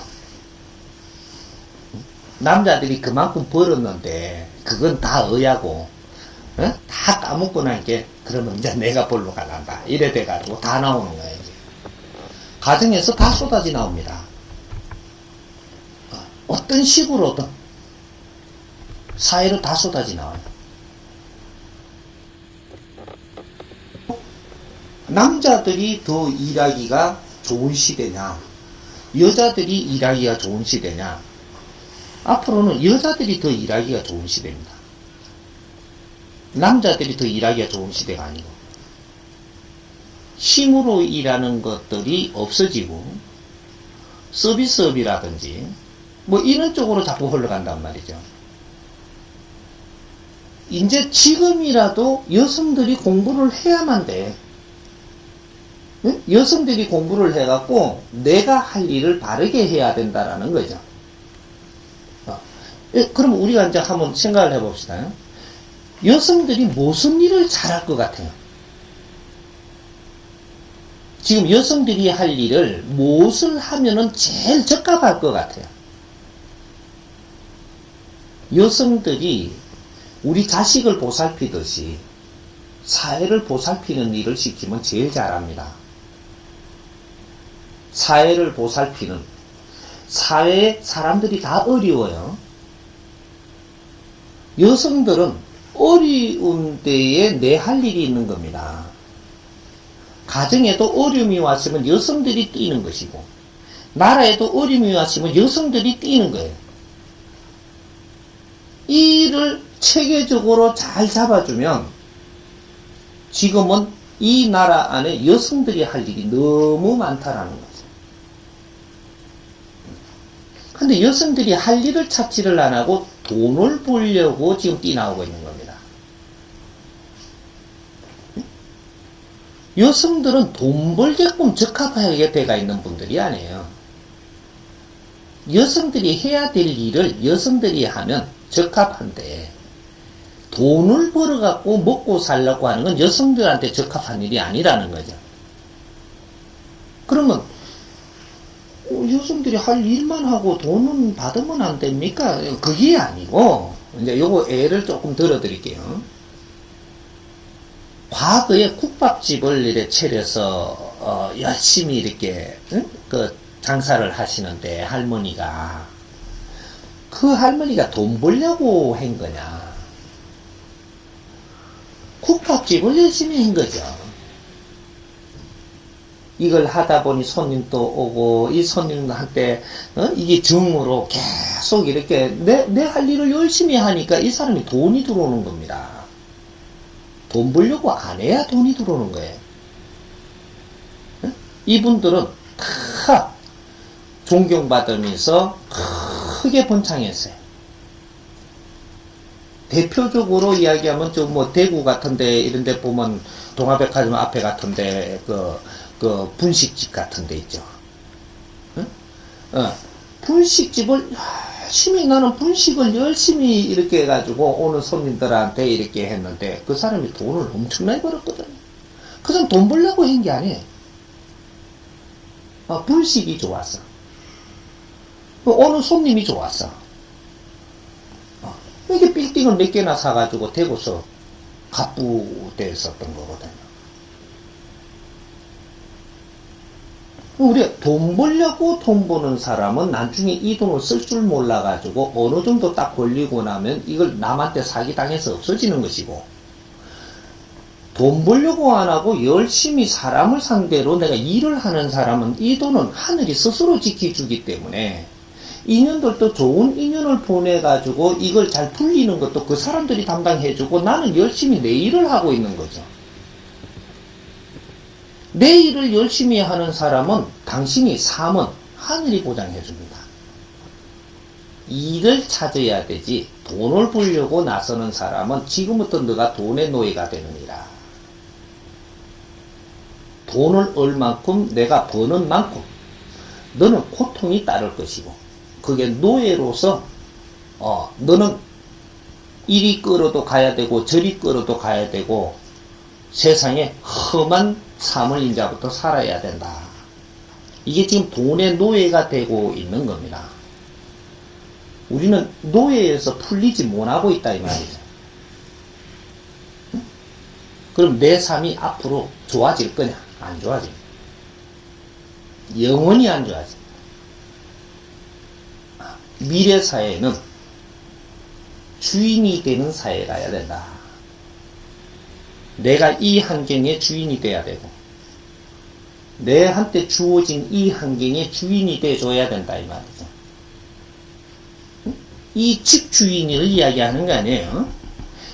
남자들이 그만큼 벌었는데 그건 다 어야고, 다 까먹고 나니까 그러면 이제 내가 벌러 가란다 이래 돼가지고 다 나오는 거예요. 이제. 가정에서 다 쏟아져 나옵니다. 어떤 식으로든 사회로 다 쏟아져 나와요. 남자들이 더 일하기가 좋은 시대냐, 여자들이 일하기가 좋은 시대냐? 앞으로는 여자들이 더 일하기가 좋은 시대입니다. 남자들이 더 일하기가 좋은 시대가 아니고, 힘으로 일하는 것들이 없어지고 서비스업이라든지 뭐 이런 쪽으로 자꾸 흘러간단 말이죠. 이제 지금이라도 여성들이 공부를 해야만 돼. 응? 여성들이 공부를 해갖고 내가 할 일을 바르게 해야 된다라는 거죠. 그럼 우리가 이제 한번 생각을 해봅시다. 여성들이 무슨 일을 잘할 것 같아요? 지금 여성들이 할 일을 무엇을 하면은 제일 적합할 것 같아요? 여성들이 우리 자식을 보살피듯이 사회를 보살피는 일을 시키면 제일 잘합니다. 사회를 보살피는, 사회에 사람들이 다 어려워요. 여성들은 어려운 데에 내 할 일이 있는 겁니다. 가정에도 어려움이 왔으면 여성들이 뛰는 것이고, 나라에도 어려움이 왔으면 여성들이 뛰는 거예요. 이 일을 체계적으로 잘 잡아주면 지금은 이 나라 안에 여성들이 할 일이 너무 많다라는 거죠. 근데 여성들이 할 일을 찾지를 안 하고 돈을 벌려고 지금 뛰나오고 있는 겁니다. 여성들은 돈 벌게끔 적합하게 돼가 있는 분들이 아니에요. 여성들이 해야 될 일을 여성들이 하면 적합한데, 돈을 벌어갖고 먹고 살려고 하는 건 여성들한테 적합한 일이 아니라는 거죠. 그러면 여성들이 할 일만 하고 돈은 받으면 안 됩니까? 그게 아니고, 이제 요거 예를 조금 들어드릴게요. 과거에 국밥집을 이렇게 차려서 열심히 이렇게 그 장사를 하시는데 할머니가, 그 할머니가 돈 벌려고 한 거냐, 국밥집을 열심히 한 거죠. 이걸 하다 보니 손님도 오고, 이 손님한테 이게 정으로 계속 이렇게 내 할 일을 열심히 하니까 이 사람이 돈이 들어오는 겁니다. 돈 벌려고 안 해야 돈이 들어오는 거예요. 이분들은 다 존경받으면서 크게 번창했어요. 대표적으로 이야기하면 좀 뭐 대구 같은데 이런 데 보면 동아백화점 앞에 같은데 그 분식집 같은 데 있죠. 분식집을 열심히, 나는 분식을 열심히 이렇게 해가지고 오는 손님들한테 이렇게 했는데 그 사람이 돈을 엄청나게 벌었거든요. 그 사람 돈 벌려고 한 게 아니에요. 분식이 좋았어. 오는 손님이 좋았어. 이게 빌딩을 몇 개나 사가지고 대구서 갑부대에 썼던 거거든요. 우리가 돈 벌려고 돈 버는 사람은 나중에 이 돈을 쓸 줄 몰라가지고 어느 정도 딱 벌리고 나면 이걸 남한테 사기당해서 없어지는 것이고, 돈 벌려고 안 하고 열심히 사람을 상대로 내가 일을 하는 사람은 이 돈은 하늘이 스스로 지켜주기 때문에 인연들도 좋은 인연을 보내가지고 이걸 잘 풀리는 것도 그 사람들이 담당해주고 나는 열심히 내 일을 하고 있는 거죠. 내 일을 열심히 하는 사람은 당신이 삶은 하늘이 보장해 줍니다. 일을 찾아야 되지 돈을 벌려고 나서는 사람은 지금부터 너가 돈의 노예가 되느니라. 돈을 얼만큼 내가 버는 만큼 너는 고통이 따를 것이고, 그게 노예로서 너는 이리 끌어도 가야 되고 저리 끌어도 가야 되고 세상에 험한 삶을 인자부터 살아야 된다. 이게 지금 돈의 노예가 되고 있는 겁니다. 우리는 노예에서 풀리지 못하고 있다 이 말이죠. 그럼 내 삶이 앞으로 좋아질 거냐? 안 좋아집니다. 영원히 안 좋아집니다. 미래 사회는 주인이 되는 사회가 돼야 된다. 내가 이 환경의 주인이 돼야 되고, 내한테 주어진 이 환경의 주인이 돼줘야 된다 이 말이죠. 이 집 주인을 이야기하는 거 아니에요.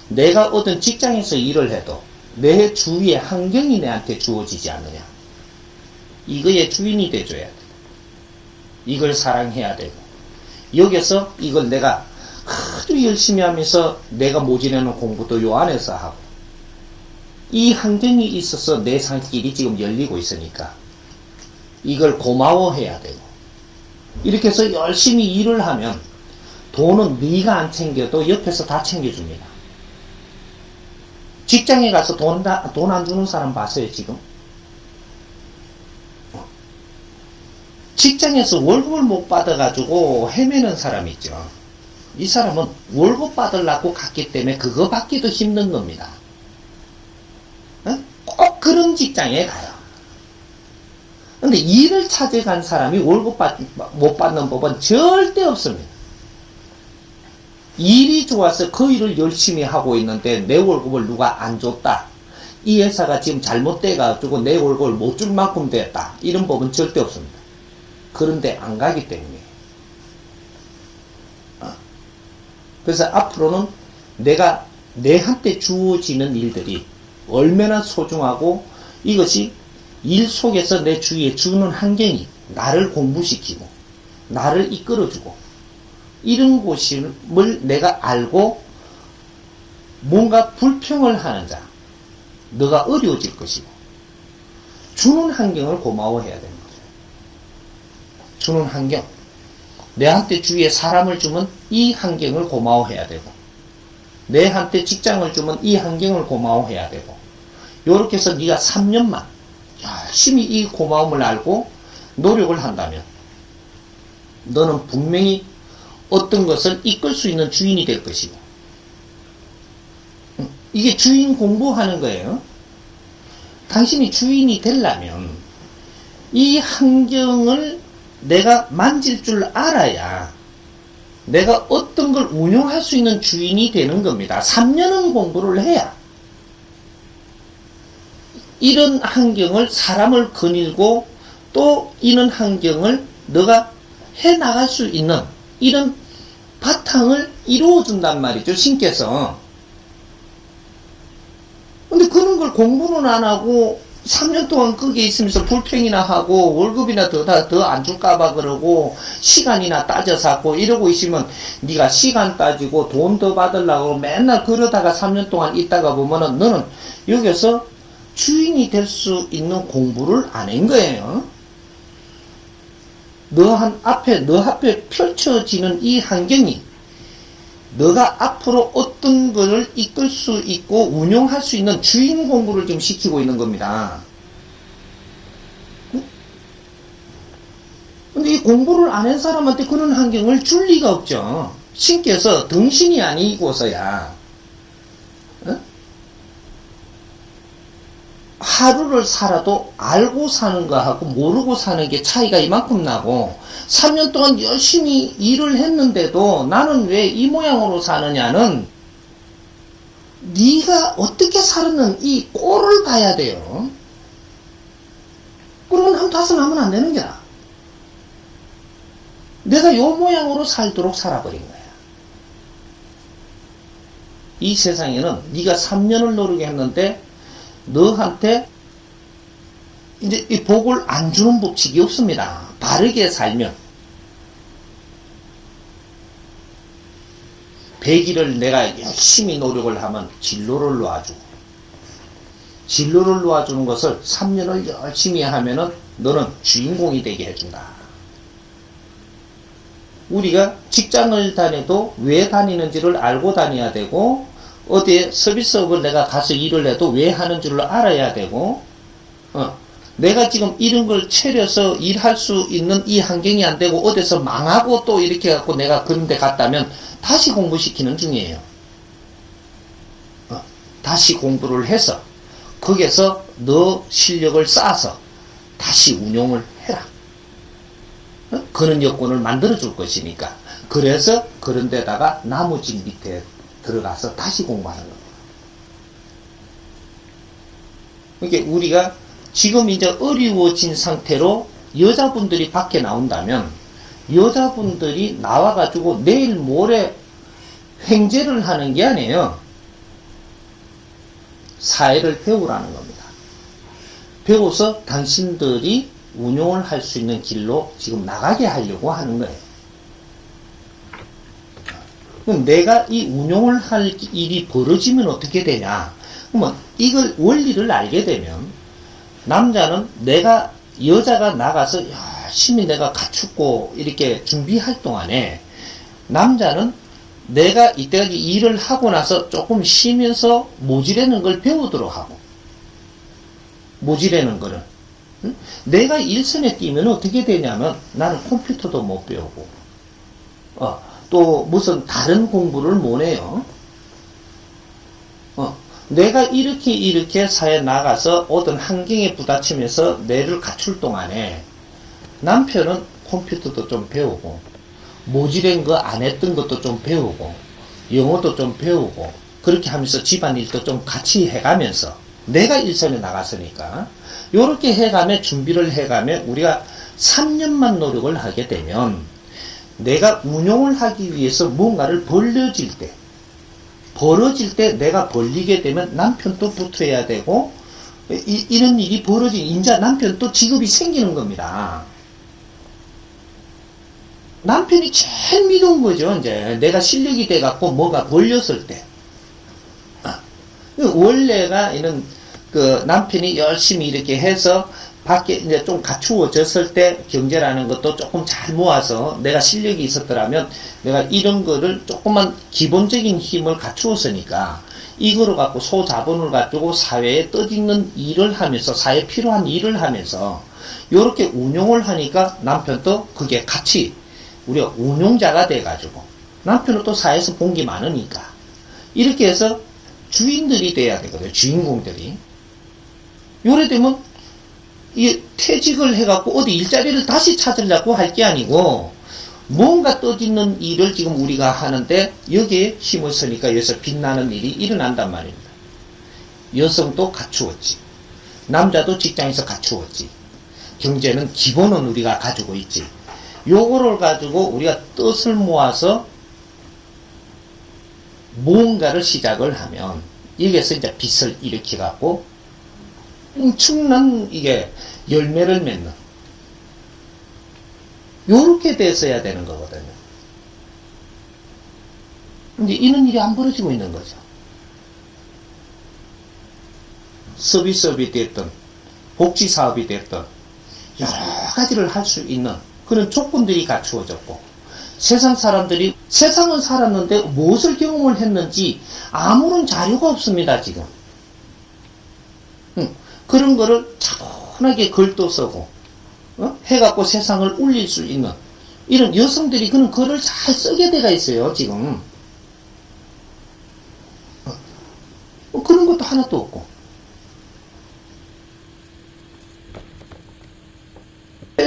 내가 어떤 직장에서 일을 해도 내 주위의 환경이 내한테 주어지지 않느냐. 이거의 주인이 돼줘야 돼. 이걸 사랑해야 되고, 여기서 이걸 내가 아주 열심히 하면서 내가 모집해놓은 공부도 요 안에서 하고, 이 환경이 있어서 내 살길이 지금 열리고 있으니까 이걸 고마워해야 되고, 이렇게 해서 열심히 일을 하면 돈은 네가 안 챙겨도 옆에서 다 챙겨줍니다. 직장에 가서 돈 안 주는 사람 봤어요 지금? 직장에서 월급을 못 받아가지고 헤매는 사람 있죠. 이 사람은 월급 받으려고 갔기 때문에 그거 받기도 힘든 겁니다. 꼭 그런 직장에 가요. 근데 일을 찾아간 사람이 월급 못 받는 법은 절대 없습니다. 일이 좋아서 그 일을 열심히 하고 있는데 내 월급을 누가 안 줬다. 이 회사가 지금 잘못돼가지고 내 월급을 못 줄 만큼 됐다. 이런 법은 절대 없습니다. 그런데 안 가기 때문에. 그래서 앞으로는 내가 내한테 주어지는 일들이 얼마나 소중하고, 이것이 일 속에서 내 주위에 주는 환경이 나를 공부시키고 나를 이끌어주고, 이런 곳임을 내가 알고 뭔가 불평을 하는 자, 너가 어려워질 것이고, 주는 환경을 고마워해야 되는 거죠. 주는 환경, 내한테 주위에 사람을 주면 이 환경을 고마워해야 되고, 내한테 직장을 주면 이 환경을 고마워해야 되고, 요렇게 해서 네가 3년만 열심히 이 고마움을 알고 노력을 한다면 너는 분명히 어떤 것을 이끌 수 있는 주인이 될 것이고, 이게 주인 공부하는 거예요. 당신이 주인이 되려면 이 환경을 내가 만질 줄 알아야 내가 어떤 걸 운용할 수 있는 주인이 되는 겁니다. 3년은 공부를 해야 이런 환경을, 사람을 거닐고 또 이런 환경을 너가 해 나갈 수 있는 이런 바탕을 이루어준단 말이죠, 신께서. 근데 그런 걸 공부는 안 하고 3년 동안 거기에 있으면서 불평이나 하고 월급이나 더 안 줄까봐 그러고 시간이나 따져서 하고 이러고 있으면, 네가 시간 따지고 돈 더 받으려고 맨날 그러다가 3년 동안 있다가 보면은 너는 여기서 주인이 될 수 있는 공부를 안 한 거예요. 너 앞에 펼쳐지는 이 환경이 너가 앞으로 어떤 것을 이끌 수 있고 운용할 수 있는 주인 공부를 지금 시키고 있는 겁니다. 근데 이 공부를 안 한 사람한테 그런 환경을 줄 리가 없죠. 신께서 등신이 아니고서야 하루를 살아도 알고 사는 거하고 모르고 사는 게 차이가 이만큼 나고, 3년 동안 열심히 일을 했는데도 나는 왜 이 모양으로 사느냐는 네가 어떻게 살았는 이 꼴을 봐야 돼요. 그러면 한 탓은 하면 안 되는 거야. 내가 요 모양으로 살도록 살아버린 거야. 이 세상에는 네가 3년을 노력했는데 너한테 이제 이 복을 안 주는 법칙이 없습니다. 바르게 살면. 100일을 내가 열심히 노력을 하면 진로를 놓아주고, 진로를 놓아주는 것을 3년을 열심히 하면은 너는 주인공이 되게 해준다. 우리가 직장을 다녀도 왜 다니는지를 알고 다녀야 되고, 어디에 서비스업을 내가 가서 일을 해도 왜 하는 줄을 알아야 되고, 내가 지금 이런 걸 차려서 일할 수 있는 이 환경이 안 되고 어디서 망하고 또 이렇게 갖고 내가 그런 데 갔다면 다시 공부시키는 중이에요. 다시 공부를 해서 거기에서 너 실력을 쌓아서 다시 운용을 해라. 그런 여건을 만들어 줄 것이니까. 그래서 그런 데다가 나무집 밑에 들어가서 다시 공부하는 겁니다. 그러니까 우리가 지금 이제 어려워진 상태로 여자분들이 밖에 나온다면 여자분들이 나와가지고 내일 모레 횡재를 하는 게 아니에요. 사회를 배우라는 겁니다. 배워서 당신들이 운용을 할 수 있는 길로 지금 나가게 하려고 하는 거예요. 그럼 내가 이 운용을 할 일이 벌어지면 어떻게 되냐? 그러면 이걸 원리를 알게 되면 남자는 내가 여자가 나가서 열심히 내가 갖추고 이렇게 준비할 동안에 남자는 내가 이때까지 일을 하고 나서 조금 쉬면서 모지라는 걸 배우도록 하고, 모지라는 거를 내가 일선에 뛰면 어떻게 되냐면 나는 컴퓨터도 못 배우고 또 무슨 다른 공부를 못 해요. 내가 이렇게 사회에 나가서 어떤 환경에 부딪히면서 뇌를 갖출 동안에 남편은 컴퓨터도 좀 배우고 모지된 거 안 했던 것도 좀 배우고 영어도 좀 배우고 그렇게 하면서 집안일도 좀 같이 해가면서 내가 일선에 나갔으니까 요렇게 해가며 준비를 해가며 우리가 3년만 노력을 하게 되면 내가 운용을 하기 위해서 뭔가를 벌어질 때 내가 벌리게 되면 남편도 붙어야 되고 이런 일이 벌어진 인자 남편도 직업이 생기는 겁니다. 남편이 제일 미운 거죠. 이제 내가 실력이 돼 갖고 뭐가 벌렸을 때 원래가 이런 그 남편이 열심히 이렇게 해서 밖에 이제 좀 갖추어졌을 때 경제라는 것도 조금 잘 모아서 내가 실력이 있었더라면 내가 이런 거를 조금만 기본적인 힘을 갖추었으니까 이거로 갖고 소자본을 가지고 사회에 떠있는 일을 하면서 사회에 필요한 일을 하면서 요렇게 운용을 하니까 남편도 그게 같이 우리가 운용자가 돼 가지고 남편은 또 사회에서 본 게 많으니까 이렇게 해서 주인들이 돼야 되거든요. 주인공들이. 요래 되면 이 퇴직을 해갖고 어디 일자리를 다시 찾으려고 할 게 아니고 뭔가 떠있는 일을 지금 우리가 하는데 여기에 힘을 쓰니까 여기서 빛나는 일이 일어난단 말입니다. 여성도 갖추었지. 남자도 직장에서 갖추었지. 경제는 기본은 우리가 가지고 있지. 요거를 가지고 우리가 뜻을 모아서 무언가를 시작을 하면 여기에서 이제 빛을 일으켜 갖고 엄청난 이게 열매를 맺는 요렇게 됐어야 되는 거거든요. 근데 이런 일이 안 벌어지고 있는 거죠. 서비스업이 됐든 복지사업이 됐든 여러 가지를 할 수 있는 그런 조건들이 갖추어졌고 세상 사람들이 세상을 살았는데 무엇을 경험을 했는지 아무런 자료가 없습니다. 지금 그런 거를 차분하게 글도 쓰고 해갖고 세상을 울릴 수 있는 이런 여성들이 그런 글을 잘 쓰게 돼가 있어요. 지금 그런 것도 하나도 없고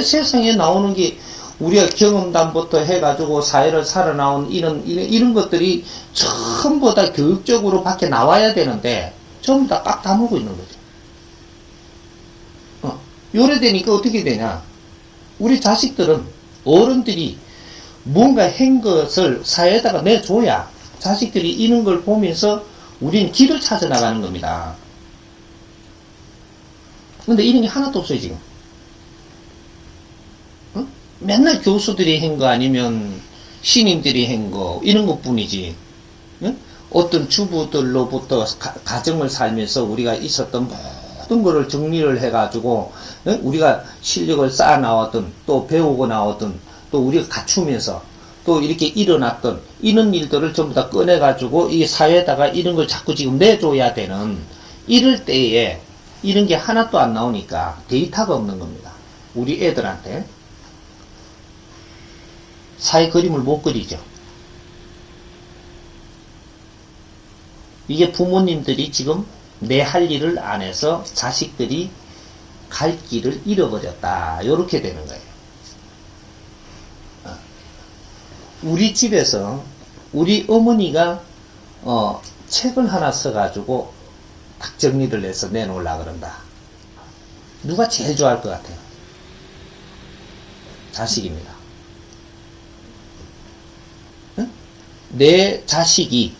세상에 나오는 게 우리가 경험담부터 해가지고 사회를 살아나온 이런 것들이 전부 다 교육적으로 밖에 나와야 되는데 전부 다 꽉 다물고 있는 거죠. 요래 되니까 어떻게 되냐? 우리 자식들은 어른들이 뭔가 한 것을 사회에다가 내줘야 자식들이 이런 걸 보면서 우리는 길을 찾아 나가는 겁니다. 근데 이런 게 하나도 없어요, 지금. 어? 맨날 교수들이 한 거 아니면 신임들이 한 거, 이런 것 뿐이지. 어? 어떤 주부들로부터 가정을 살면서 우리가 있었던 모든 거를 정리를 해가지고, 어? 우리가 실력을 쌓아 나왔던, 또 배우고 나왔던, 또 우리가 갖추면서, 또 이렇게 일어났던, 이런 일들을 전부 다 꺼내가지고, 이 사회에다가 이런 걸 자꾸 지금 내줘야 되는, 이럴 때에, 이런 게 하나도 안 나오니까 데이터가 없는 겁니다. 우리 애들한테. 사회 그림을 못 그리죠. 이게 부모님들이 지금 내 할 일을 안 해서 자식들이 갈 길을 잃어버렸다. 요렇게 되는 거예요. 우리 집에서 우리 어머니가 책을 하나 써가지고 딱 정리를 해서 내놓으려고 그런다. 누가 제일 좋아할 것 같아요? 자식입니다. 응? 내 자식이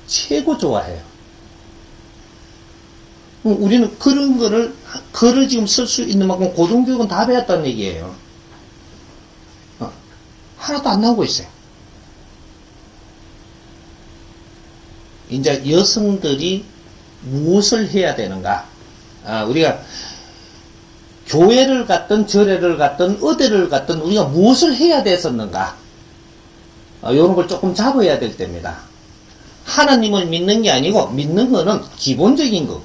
최고 좋아해요. 우리는 그런 글을 지금 쓸 수 있는 만큼 고등교육은 다 배웠다는 얘기예요. 하나도 안 나오고 있어요. 이제 여성들이 무엇을 해야 되는가? 우리가 교회를 갔든 절에를 갔든 어디를 갔든 우리가 무엇을 해야 됐었는가? 이런 걸 조금 잡아야 될 때입니다. 하나님을 믿는 게 아니고 믿는 거는 기본적인 거고,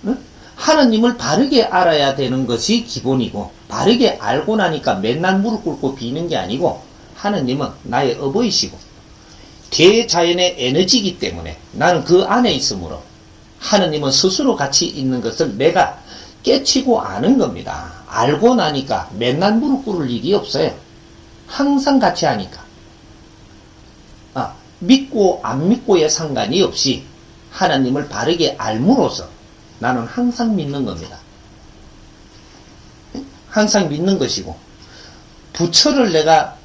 응? 하나님을 바르게 알아야 되는 것이 기본이고, 바르게 알고 나니까 맨날 무릎 꿇고 비는 게 아니고, 하나님은 나의 어버이시고 대자연의 에너지이기 때문에 나는 그 안에 있으므로 하나님은 스스로 같이 있는 것을 내가 깨치고 아는 겁니다. 알고 나니까 맨날 무릎 꿇을 일이 없어요. 항상 같이 하니까. 믿고 안 믿고의 상관이 없이 하나님을 바르게 알므로써 나는 항상 믿는 겁니다. 항상 믿는 것이고, 부처를 내가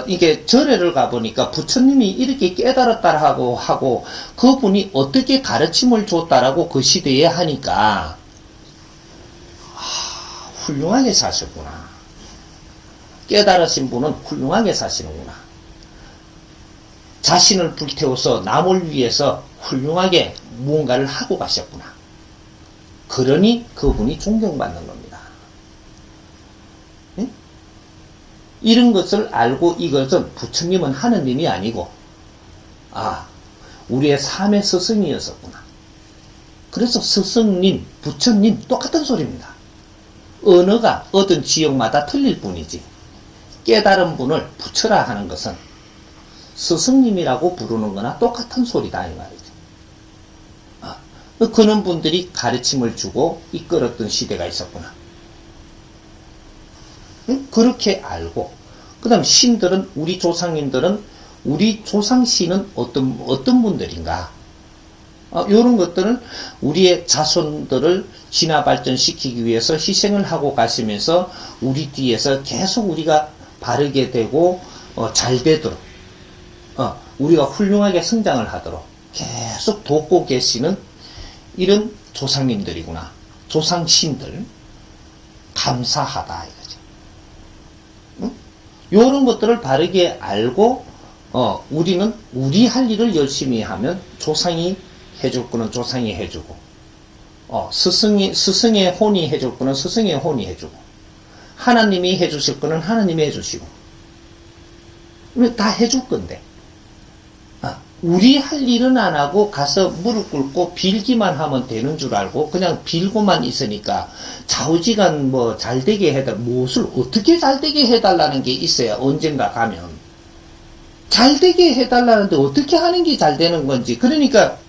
이게 절에를 가보니까 부처님이 이렇게 깨달았다라고 하고 그분이 어떻게 가르침을 줬다라고 그 시대에 하니까 훌륭하게 사셨구나. 깨달으신 분은 훌륭하게 사시는구나. 자신을 불태워서 남을 위해서 훌륭하게 무언가를 하고 가셨구나. 그러니 그분이 존경받는 겁니다. 응? 이런 것을 알고 이것은 부처님은 하느님이 아니고 우리의 삶의 스승이었었구나. 그래서 스승님, 부처님 똑같은 소리입니다. 언어가 어떤 지역마다 틀릴 뿐이지 깨달은 분을 부처라 하는 것은 스승님이라고 부르는 거나 똑같은 소리다 이 말이죠. 그런 분들이 가르침을 주고 이끌었던 시대가 있었구나. 그렇게 알고, 그 다음 신들은, 우리 조상님들은, 우리 조상신은 어떤 분들인가? 이런 것들은 우리의 자손들을 진화 발전시키기 위해서 희생을 하고 가시면서 우리 뒤에서 계속 우리가 바르게 되고, 잘 되도록, 우리가 훌륭하게 성장을 하도록 계속 돕고 계시는 이런 조상님들이구나. 조상신들. 감사하다 이거죠. 응? 이런 것들을 바르게 알고 우리는 우리 할 일을 열심히 하면 조상이 해줄 거는 조상이 해주고 스승의 혼이 해줄 거는 스승의 혼이 해주고 하나님이 해주실 거는 하나님이 해주시고 다 해줄 건데 우리 할 일은 안 하고 가서 무릎 꿇고 빌기만 하면 되는 줄 알고 그냥 빌고만 있으니까 좌우지간 뭐 잘되게 해달라, 무엇을 어떻게 잘되게 해달라는 게 있어야 언젠가 가면 잘되게 해달라는데 어떻게 하는 게 잘 되는 건지. 그러니까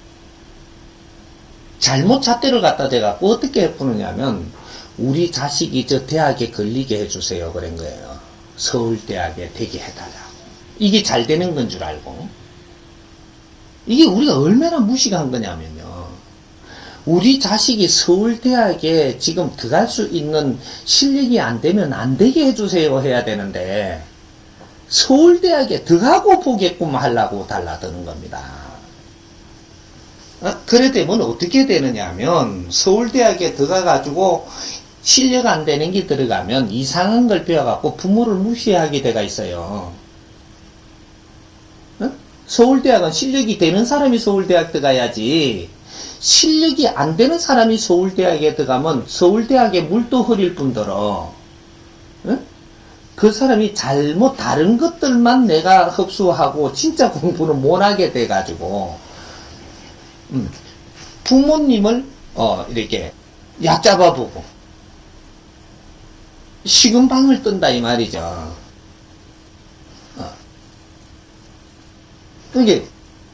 잘못 잣대를 갖다 대갖고 어떻게 해푸느냐면 우리 자식이 저 대학에 걸리게 해주세요 그런 거예요. 서울대학에 되게 해달라고. 이게 잘 되는 건 줄 알고. 이게 우리가 얼마나 무식한 거냐면요. 우리 자식이 서울대학에 지금 들어갈 수 있는 실력이 안 되면 안 되게 해주세요 해야 되는데 서울대학에 들어가고 보게끔 하려고 달라드는 겁니다. 그래 되면 어떻게 되느냐 하면 서울대학에 들어가가지고 실력 안 되는 게 들어가면 이상한 걸 배워갖고 부모를 무시하게 돼가 있어요. 서울대학은 실력이 되는 사람이 서울대학 들어가야지, 실력이 안 되는 사람이 서울대학에 들어가면 서울대학에 물도 흐릴 뿐더러 그 사람이 잘못 다른 것들만 내가 흡수하고 진짜 공부는 못하게 돼가지고 부모님을 이렇게 얕잡아보고 식은방을 뜬다 이 말이죠. 그게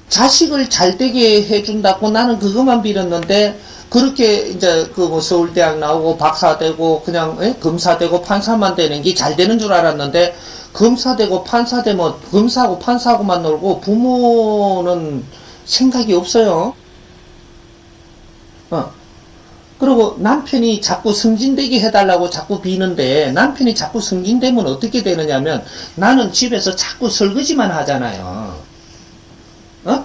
자식을 잘 되게 해준다고 나는 그것만 빌었는데, 그렇게 이제 그 뭐 서울대학 나오고 박사 되고 그냥 검사 되고 판사만 되는 게 잘 되는 줄 알았는데, 검사 되고 판사 되면 검사하고 판사하고만 놀고 부모는 생각이 없어요. 그리고 남편이 자꾸 승진되게 해달라고 자꾸 비는데, 남편이 자꾸 승진되면 어떻게 되느냐면 나는 집에서 자꾸 설거지만 하잖아요.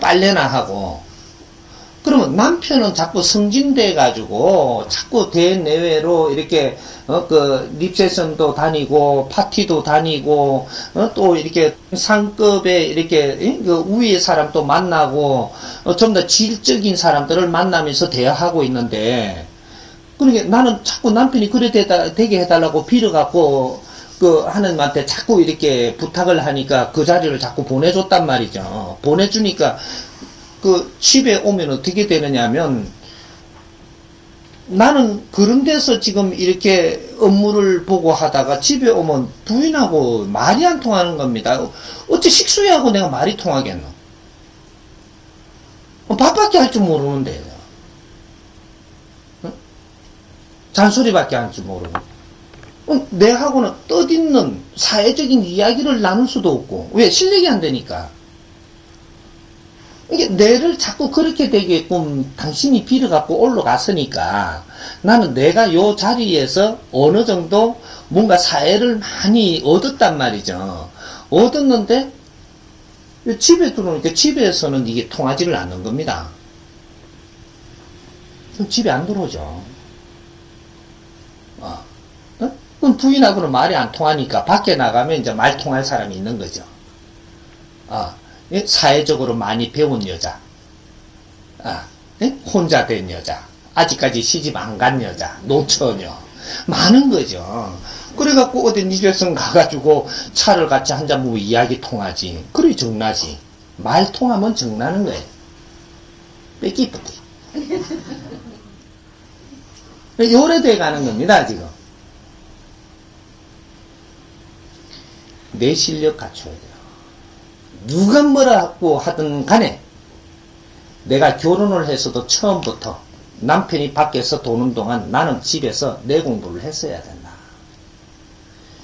빨래나 하고. 그러면 남편은 자꾸 승진돼 가지고 자꾸 대내외로 이렇게 그 립세션도 다니고 파티도 다니고 또 이렇게 상급에 이렇게 그 우위의 사람 또 만나고 좀 더 질적인 사람들을 만나면서 대화하고 있는데, 그러니까 나는 자꾸 남편이 그래 되게 해달라고 빌어갖고 그 하나님한테 자꾸 이렇게 부탁을 하니까 그 자리를 자꾸 보내줬단 말이죠. 보내주니까 그 집에 오면 어떻게 되느냐면, 나는 그런 데서 지금 이렇게 업무를 보고 하다가 집에 오면 부인하고 말이 안 통하는 겁니다. 어째 식수하고 내가 말이 통하겠노? 밥밖에 할 줄 모르는데, 잔소리밖에 할 줄 모르고, 내하고는 뜻있는 사회적인 이야기를 나눌 수도 없고. 왜? 실력이 안 되니까. 이게 내를 자꾸 그렇게 되게끔 당신이 빌어갖고 올라갔으니까, 나는 내가 요 자리에서 어느 정도 뭔가 사회를 많이 얻었단 말이죠. 얻었는데 집에 들어오니까 집에서는 이게 통하지를 않는 겁니다. 그럼 집에 안 들어오죠. 그럼 부인하고는 말이 안 통하니까 밖에 나가면 이제 말 통할 사람이 있는 거죠. 사회적으로 많이 배운 여자, 혼자 된 여자, 아직까지 시집 안 간 여자, 노처녀, 많은 거죠. 그래갖고 어디 집에서 가가지고 차를 같이 한잔 먹으면 이야기 통하지. 그래 정나지. 말 통하면 정나는 거예요. 뺏기쁘기. 요래돼 가는 겁니다, 지금. 내 실력 갖춰야 돼요. 누가 뭐라고 하든 간에 내가 결혼을 했어도 처음부터 남편이 밖에서 도는 동안 나는 집에서 내 공부를 했어야 된다.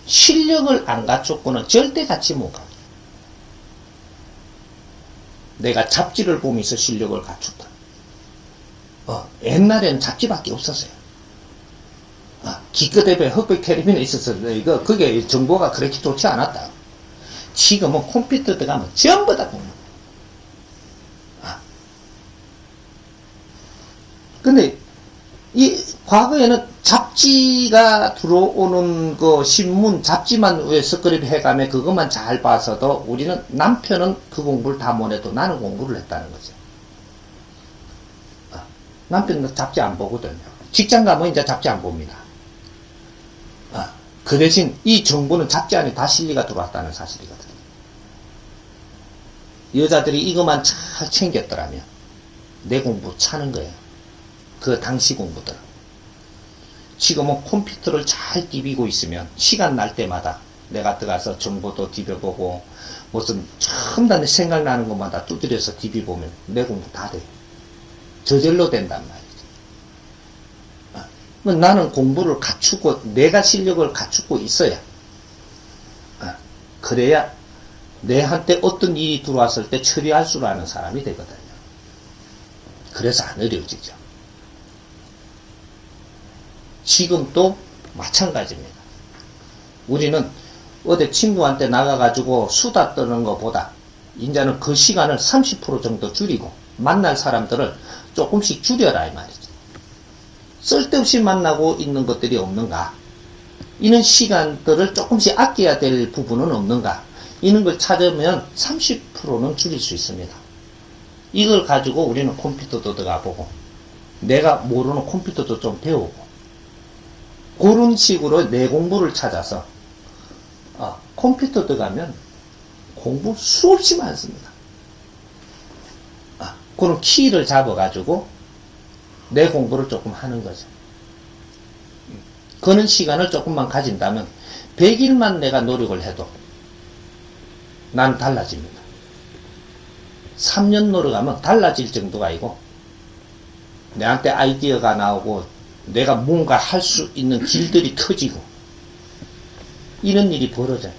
실력을 안 갖췄고는 절대 같이 못 가. 내가 잡지를 보면서 실력을 갖췄다. 옛날에는 잡지밖에 없었어요. 기껏해봐야 흑백 텔레비전에 있었어요. 그게 정보가 그렇게 좋지 않았다. 지금은 컴퓨터 들어가면 전부 다 보는. 근데 이 과거에는 잡지가 들어오는 그 신문 잡지만 왜 스크립 해가며 그것만 잘 봐서도 우리는, 남편은 그 공부를 다 못해도 나는 공부를 했다는 거죠. 남편은 잡지 안 보거든요. 직장 가면 이제 잡지 안 봅니다. 그 대신 이 정보는 잡지 안에 다 실리가 들어왔다는 사실이거든요. 여자들이 이것만 잘 챙겼더라면 내 공부 차는 거예요. 그 당시 공부들. 지금은 컴퓨터를 잘 디비고 있으면 시간 날 때마다 내가 들어가서 정보도 디벼보고 무슨 첨단 생각나는 것마다 두드려서 디비보면 내 공부 다 돼. 저절로 된단 말이죠. 나는 공부를 갖추고 내가 실력을 갖추고 있어야, 그래야 내한테 어떤 일이 들어왔을 때 처리할 줄 아는 사람이 되거든요. 그래서 안 어려워지죠. 지금도 마찬가지입니다. 우리는 어디 친구한테 나가가지고 수다 떠는 것보다 이제는 그 시간을 30% 정도 줄이고 만날 사람들을 조금씩 줄여라 이 말이죠. 쓸데없이 만나고 있는 것들이 없는가? 이런 시간들을 조금씩 아껴야 될 부분은 없는가? 이런 걸 찾으면 30%는 줄일 수 있습니다. 이걸 가지고 우리는 컴퓨터도 들어가보고 내가 모르는 컴퓨터도 좀 배우고 그런 식으로 내 공부를 찾아서 컴퓨터 들어가면 공부 수없이 많습니다. 그런 키를 잡아가지고 내 공부를 조금 하는 거죠. 그런 시간을 조금만 가진다면 100일만 내가 노력을 해도 난 달라집니다. 3년 노력하면 달라질 정도가 아니고 내한테 아이디어가 나오고 내가 뭔가 할 수 있는 길들이 터지고 이런 일이 벌어져요.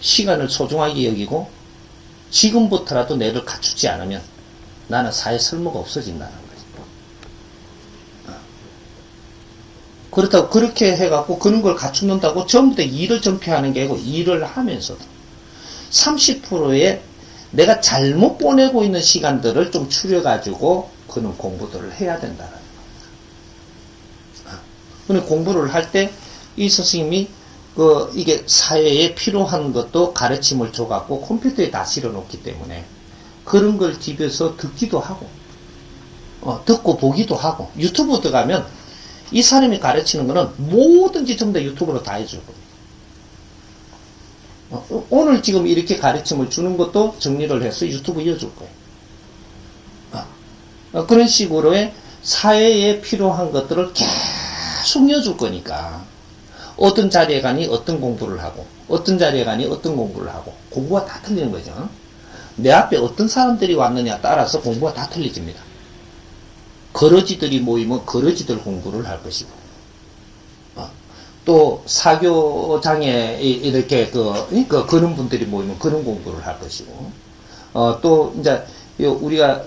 시간을 소중하게 여기고 지금부터라도 내를 갖추지 않으면 나는 사회 쓸모가 없어진다는 거죠. 그렇다고 그렇게 해갖고 그런 걸 갖춘다고 전부 다 일을 전폐하는 게 아니고 일을 하면서도 30%의 내가 잘못 보내고 있는 시간들을 좀 추려가지고 그런 공부들을 해야 된다는 거예요. 그런 공부를 할 때 이 선생님이 이게 사회에 필요한 것도 가르침을 줘갖고 컴퓨터에 다 실어놓기 때문에 그런 걸 집에서 듣기도 하고, 듣고 보기도 하고, 유튜브 들어가면 이 사람이 가르치는 거는 뭐든지 전부 다 유튜브로 다 해줄 겁니다. 오늘 지금 이렇게 가르침을 주는 것도 정리를 해서 유튜브 이어줄 거예요. 그런 식으로의 사회에 필요한 것들을 계속 이어줄 거니까 어떤 자리에 가니 어떤 공부를 하고 어떤 자리에 가니 어떤 공부를 하고 공부가 다 틀리는 거죠. 내 앞에 어떤 사람들이 왔느냐 따라서 공부가 다 틀리집니다. 거러지들이 모이면 거러지들 공부를 할 것이고, 또 사교장에 이렇게 그런 분들이 모이면 그런 공부를 할 것이고, 또 이제 우리가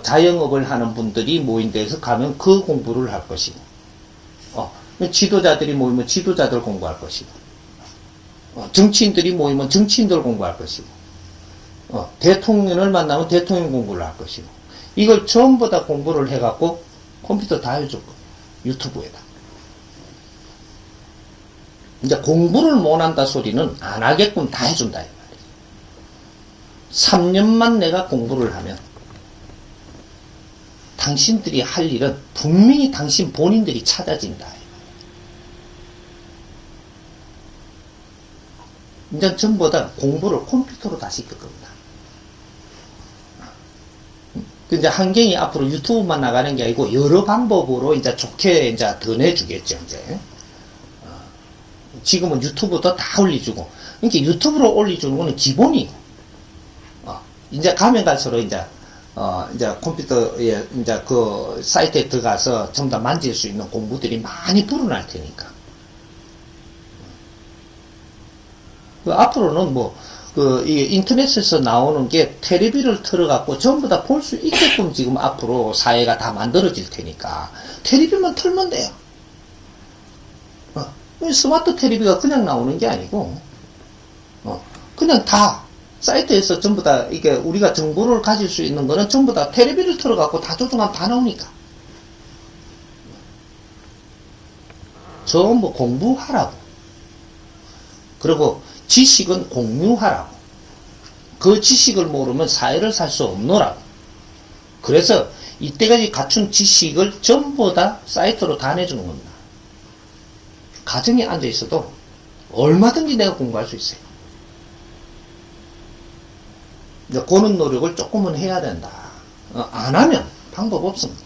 자영업을 하는 분들이 모인 데서 가면 그 공부를 할 것이고, 지도자들이 모이면 지도자들 공부할 것이고, 정치인들이 모이면 정치인들 공부할 것이고, 대통령을 만나면 대통령 공부를 할 것이고, 이걸 전부 다 공부를 해갖고 컴퓨터 다 해줄 거예요. 유튜브에다. 이제 공부를 못한다 소리는 안 하게끔 다 해준다. 이 말이에요. 3년만 내가 공부를 하면 당신들이 할 일은 분명히 당신 본인들이 찾아진다. 이제 전부 다 공부를 컴퓨터로 다 시킬 겁니다. 이제 환경이 앞으로 유튜브만 나가는 게 아니고 여러 방법으로 이제 좋게 이제 더 내주겠죠, 이제. 지금은 유튜브도 다 올려주고. 그러니까 유튜브로 올려주는 거는 기본이고. 이제 가면 갈수록 이제 컴퓨터에 이제 그 사이트에 들어가서 전부 다 만질 수 있는 공부들이 많이 불어날 테니까. 앞으로는 이게 인터넷에서 나오는 게 텔레비를 틀어갖고 전부 다 볼 수 있게끔 지금 앞으로 사회가 다 만들어질 테니까 텔레비만 틀면 돼요. 스마트 텔레비가 그냥 나오는 게 아니고, 그냥 다 사이트에서 전부 다 이게 우리가 정보를 가질 수 있는 거는 전부 다 텔레비를 틀어갖고 다 조종하면 다 나오니까. 전부 공부하라고. 그리고 지식은 공유하라고. 그 지식을 모르면 사회를 살 수 없노라고. 그래서 이때까지 갖춘 지식을 전부 다 사이트로 다 내주는 겁니다. 가정에 앉아 있어도 얼마든지 내가 공부할 수 있어요. 이제 그런 노력을 조금은 해야 된다. 안 하면 방법 없습니다.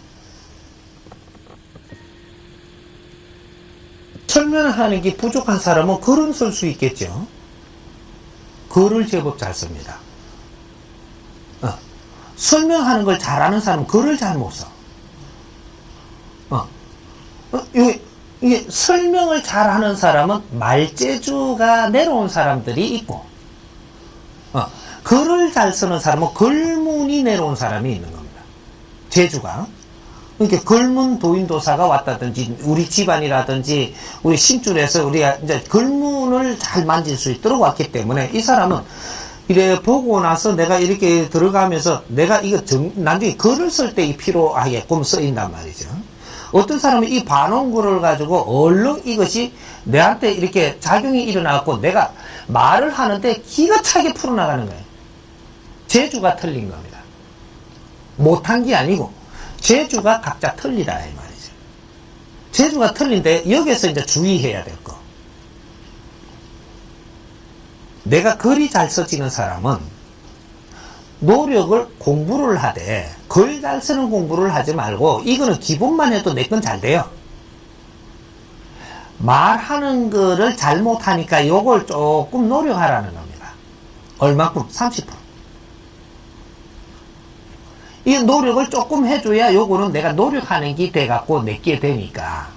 설명하는 게 부족한 사람은 글은 쓸 수 있겠죠. 글을 제법 잘 씁니다. 설명하는 걸 잘하는 사람은 글을 잘 못 써. 이게 설명을 잘하는 사람은 말재주가 내려온 사람들이 있고, 글을 잘 쓰는 사람은 글문이 내려온 사람이 있는 겁니다. 재주가. 그러니까 글문 도인도사가 왔다든지 우리 집안이라든지 우리 신줄에서 우리가 이제 글문을 잘 만질 수 있도록 왔기 때문에 이 사람은 이래 보고 나서 내가 이렇게 들어가면서 내가 이거 나중에 글을 쓸 때 필요하게끔 쓰인단 말이죠. 어떤 사람은 이 반원구를 가지고 얼른 이것이 내한테 이렇게 작용이 일어나고 내가 말을 하는데 기가 차게 풀어나가는 거예요. 재주가 틀린 겁니다. 못한 게 아니고 재주가 각자 틀리다 이 말이죠. 재주가 틀린데 여기서 이제 주의해야 될 거. 내가 글이 잘 써지는 사람은 노력을 공부를 하되 글 잘 쓰는 공부를 하지 말고 이거는 기본만 해도 내 건 잘 돼요. 말하는 거를 잘못하니까 요걸 조금 노력하라는 겁니다. 얼마큼? 30%. 이 노력을 조금 해줘야 요거는 내가 노력하는 게 돼갖고 내게 되니까.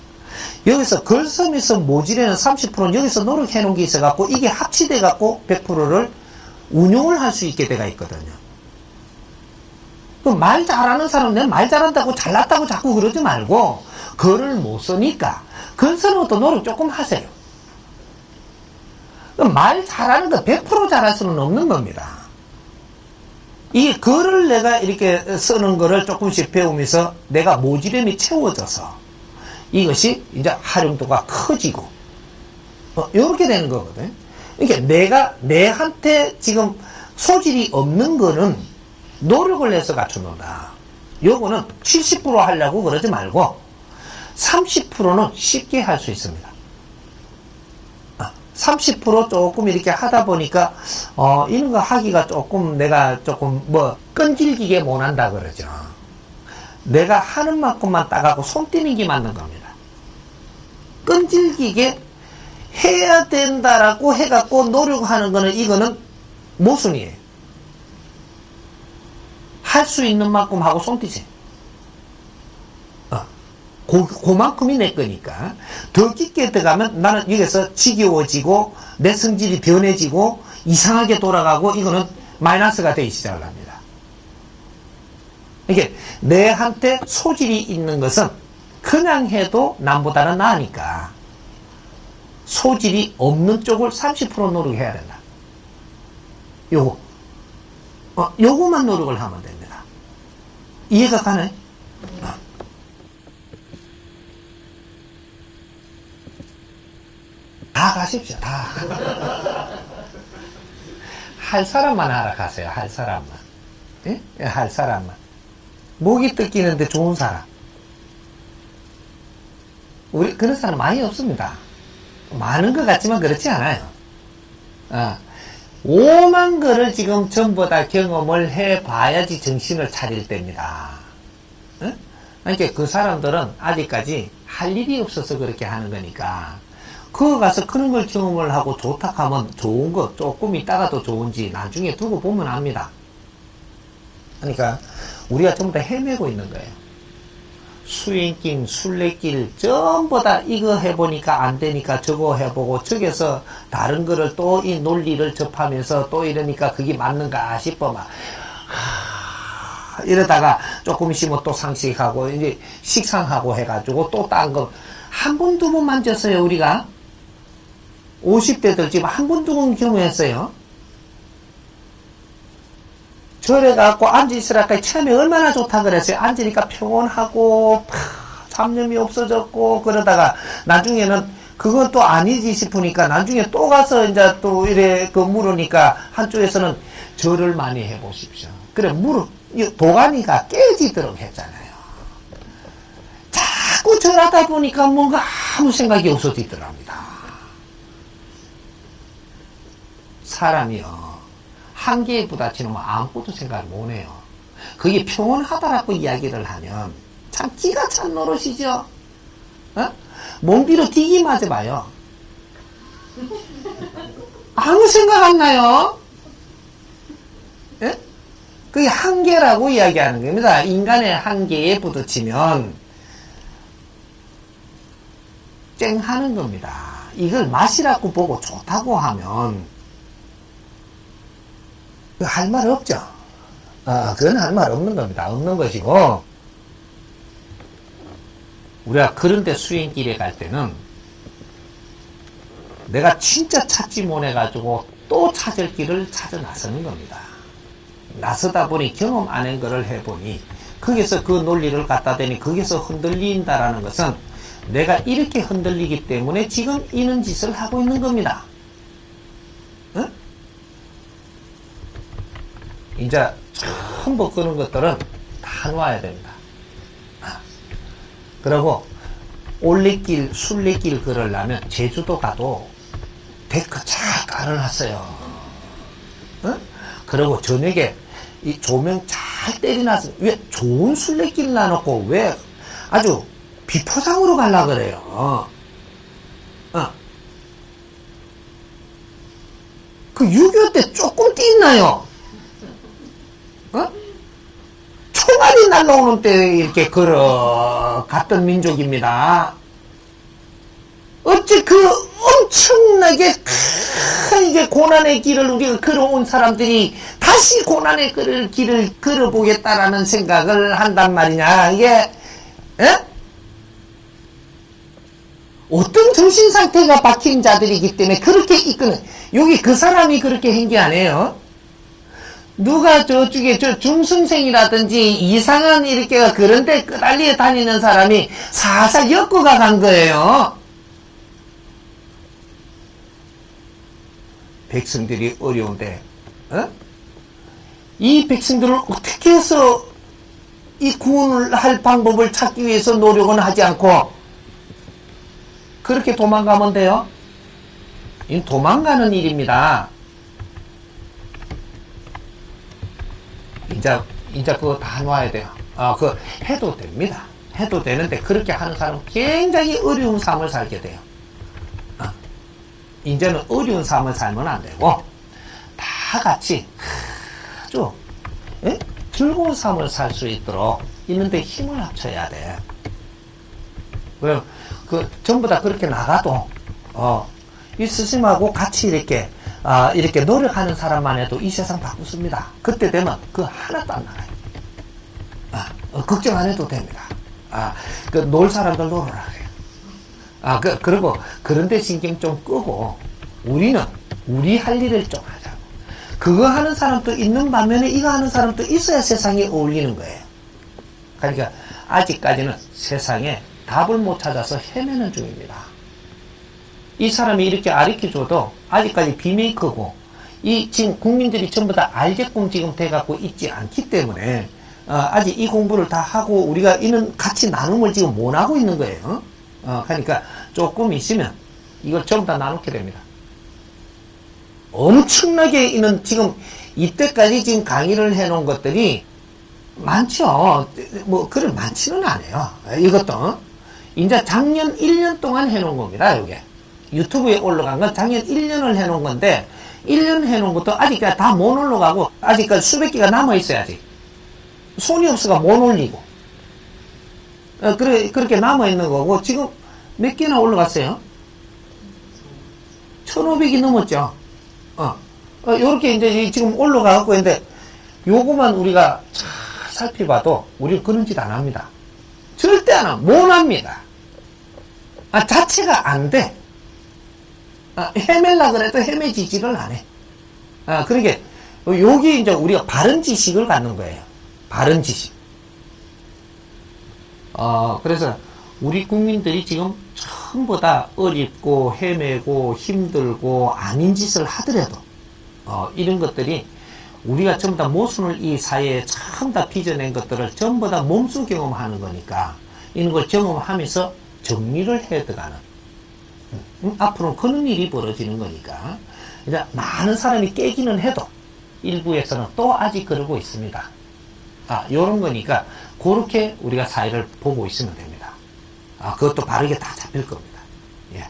여기서 글 쓰면서 모질에는 30%는 여기서 노력해 놓은 게 있어갖고 이게 합치돼갖고 100%를 운용을 할 수 있게 돼가 있거든요. 말 잘하는 사람, 내가 말 잘한다고 잘났다고 자꾸 그러지 말고 글을 못 쓰니까 글 쓰는 것도 노력 조금 하세요. 말 잘하는 거 100% 잘할 수는 없는 겁니다. 이 글을 내가 이렇게 쓰는 거를 조금씩 배우면서 내가 모지름이 채워져서 이것이 이제 활용도가 커지고 이렇게 되는 거거든. 그러니까 내가 내한테 지금 소질이 없는 거는 노력을 해서 갖춰놓는다. 요거는 70% 하려고 그러지 말고 30%는 쉽게 할 수 있습니다. 30% 조금 이렇게 하다 보니까 이런 거 하기가 조금 내가 조금 끈질기게 못한다 그러죠. 내가 하는 만큼만 따가고 손 떼는 게 맞는 겁니다. 끈질기게 해야 된다라고 해갖고 노력하는 거는 이거는 모순이에요. 할 수 있는 만큼 하고 손 떼지. 그만큼이 내 거니까. 더 깊게 들어가면 나는 여기서 지겨워지고 내 성질이 변해지고 이상하게 돌아가고 이거는 마이너스가 되기 시작을 합니다. 이게 내한테 소질이 있는 것은 그냥 해도 남보다는 나으니까 소질이 없는 쪽을 30% 노력해야 된다. 요거만 노력을 하면 됩니다. 이해가 가네? 다 가십시오. 다. 할 사람만 하러 가세요. 할 사람만. 예? 할 사람만. 목이 뜯기는데 좋은 사람. 우리 그런 사람 많이 없습니다. 많은 것 같지만 그렇지 않아요. 오만 거를 지금 전부 다 경험을 해봐야지 정신을 차릴 때입니다. 그러니까 그 사람들은 아직까지 할 일이 없어서 그렇게 하는 거니까 그거 가서 그런 걸 경험을 하고 좋다 하면 좋은 거 조금 있다가도 좋은지 나중에 두고 보면 압니다. 그러니까 우리가 전부 다 헤매고 있는 거예요. 수행길, 순례길 전부 다 이거 해보니까 안 되니까 저거 해보고 저기서 다른 거를 또 이 논리를 접하면서 또 이러니까 그게 맞는가 싶어 막 이러다가 조금 있으면 또 상식하고 이제 식상하고 해가지고 또 딴 거 한 번 두 번 만졌어요. 우리가 50대들 지금 한 번 두 번 경험했어요. 절에 가고 앉아있으라니까 처음에 얼마나 좋다 그랬어요. 앉으니까 평온하고 잡념이 없어졌고 그러다가 나중에는 그건 또 아니지 싶으니까 나중에 또 가서 이제 또 이래 물으니까 한쪽에서는 절을 많이 해보십시오. 그래 도가니가 깨지도록 했잖아요. 자꾸 절하다 보니까 뭔가 아무 생각이 없어지더랍니다. 사람이요. 한계에 부딪히면 아무것도 생각을 못해요. 그게 평온하다라고 이야기를 하면 참 기가 찬 노릇이죠. 몸 뒤로 디기 맞아봐요. 아무 생각 안 나요. 예? 그게 한계라고 이야기하는 겁니다. 인간의 한계에 부딪히면 쨍하는 겁니다. 이걸 맛이라고 보고 좋다고 하면 할 말 없죠. 그건 할 말 없는 겁니다. 없는 것이고, 우리가 그런데 수행길에 갈 때는 내가 진짜 찾지 못해가지고 또 찾을 길을 찾아 나서는 겁니다. 나서다 보니 경험 안 한 거를 해보니 거기서 그 논리를 갖다 대니 거기서 흔들린다라는 것은 내가 이렇게 흔들리기 때문에 지금 이런 짓을 하고 있는 겁니다. 응? 이제 전부 그런 것들은 다 놓아야 됩니다. 그리고 올레길, 순례길 걸으려면 제주도 가도 데크 잘 깔아놨어요. 응? 그리고 저녁에 이 조명 잘 때려놨어. 왜 좋은 순례길 놔놓고 왜 아주 비포장으로 가려 그래요. 그 6.25 때 조금 뛰었나요? 총알이 날라오는 때 이렇게 걸어갔던 민족입니다. 어째 그 엄청나게 큰 이제 고난의 길을 우리가 걸어온 사람들이 다시 고난의 길을 걸어보겠다라는 생각을 한단 말이냐. 이게 어떤 정신상태가 박힌 자들이기 때문에 그렇게 이끄는, 여기 그 사람이 그렇게 한 게 아니에요. 누가 저쪽에 저 중승생이라든지 이상한 이렇게 그런데 끄달려 다니는 사람이 살살 엮어가 간 거예요. 백성들이 어려운데, 이 백성들을 어떻게 해서 이 구원을 할 방법을 찾기 위해서 노력은 하지 않고 그렇게 도망가면 돼요? 이 도망가는 일입니다. 이제 그거 다 놔야 돼요. 그거 해도 됩니다. 해도 되는데 그렇게 하는 사람은 굉장히 어려운 삶을 살게 돼요. 이제는 어려운 삶을 살면 안 되고 다 같이 아주 즐거운 삶을 살 수 있도록 있는데 힘을 합쳐야 돼. 그럼 전부 다 그렇게 나가도 이 스승하고 같이 이렇게 노력하는 사람만 해도 이 세상 바꾸습니다. 그때 되면 그 하나도 안 나가요. 걱정 안 해도 됩니다. 놀 사람들 놀아라 그래요. 그리고 그런데 신경 좀 끄고 우리는 우리 할 일을 좀 하자고. 그거 하는 사람도 있는 반면에 이거 하는 사람도 있어야 세상에 어울리는 거예요. 그러니까 아직까지는 세상에 답을 못 찾아서 헤매는 중입니다. 이 사람이 이렇게 가르쳐줘도 아직까지 비메이커고 지금 국민들이 전부 다 알게끔 지금 돼갖고 있지 않기 때문에 아직 이 공부를 다 하고 우리가 이는 같이 나눔을 지금 못 하고 있는 거예요. 그러니까 조금 있으면 이걸 전부 다 나누게 됩니다. 엄청나게 이는 지금 이때까지 지금 강의를 해놓은 것들이 많죠. 그런 많지는 않아요. 이것도 이제 작년 1년 동안 해놓은 겁니다. 이게 유튜브에 올라간 건 작년 1년을 해놓은 건데 1년 해놓은 것도 아직까지 다 못 올라가고 아직까지 수백 개가 남아있어야지. 손이 없어가 못 올리고 그렇게 남아있는 거고 지금 몇 개나 올라갔어요? 1500이 넘었죠. 요렇게 이제 지금 올라가고 있는데 요거만 우리가 잘 살펴봐도 우리는 그런 짓 안 합니다. 절대 안 합니다. 못 합니다. 자체가 안 돼. 헤매려 그래도 헤매지지를 안 해. 그러게, 여기 이제 우리가 바른 지식을 갖는 거예요. 바른 지식. 그래서 우리 국민들이 지금 전부 다 어렵고 헤매고 힘들고 아닌 짓을 하더라도, 이런 것들이 우리가 전부 다 모순을 이 사회에 전부 다 빚어낸 것들을 전부 다 몸소 경험하는 거니까 이런 걸 경험하면서 정리를 해 들어가는 앞으로는 그런 일이 벌어지는 거니까 이제 많은 사람이 깨기는 해도 일부에서는 또 아직 그러고 있습니다. 요런 거니까 그렇게 우리가 사회를 보고 있으면 됩니다. 그것도 바르게 다 잡힐 겁니다. 예.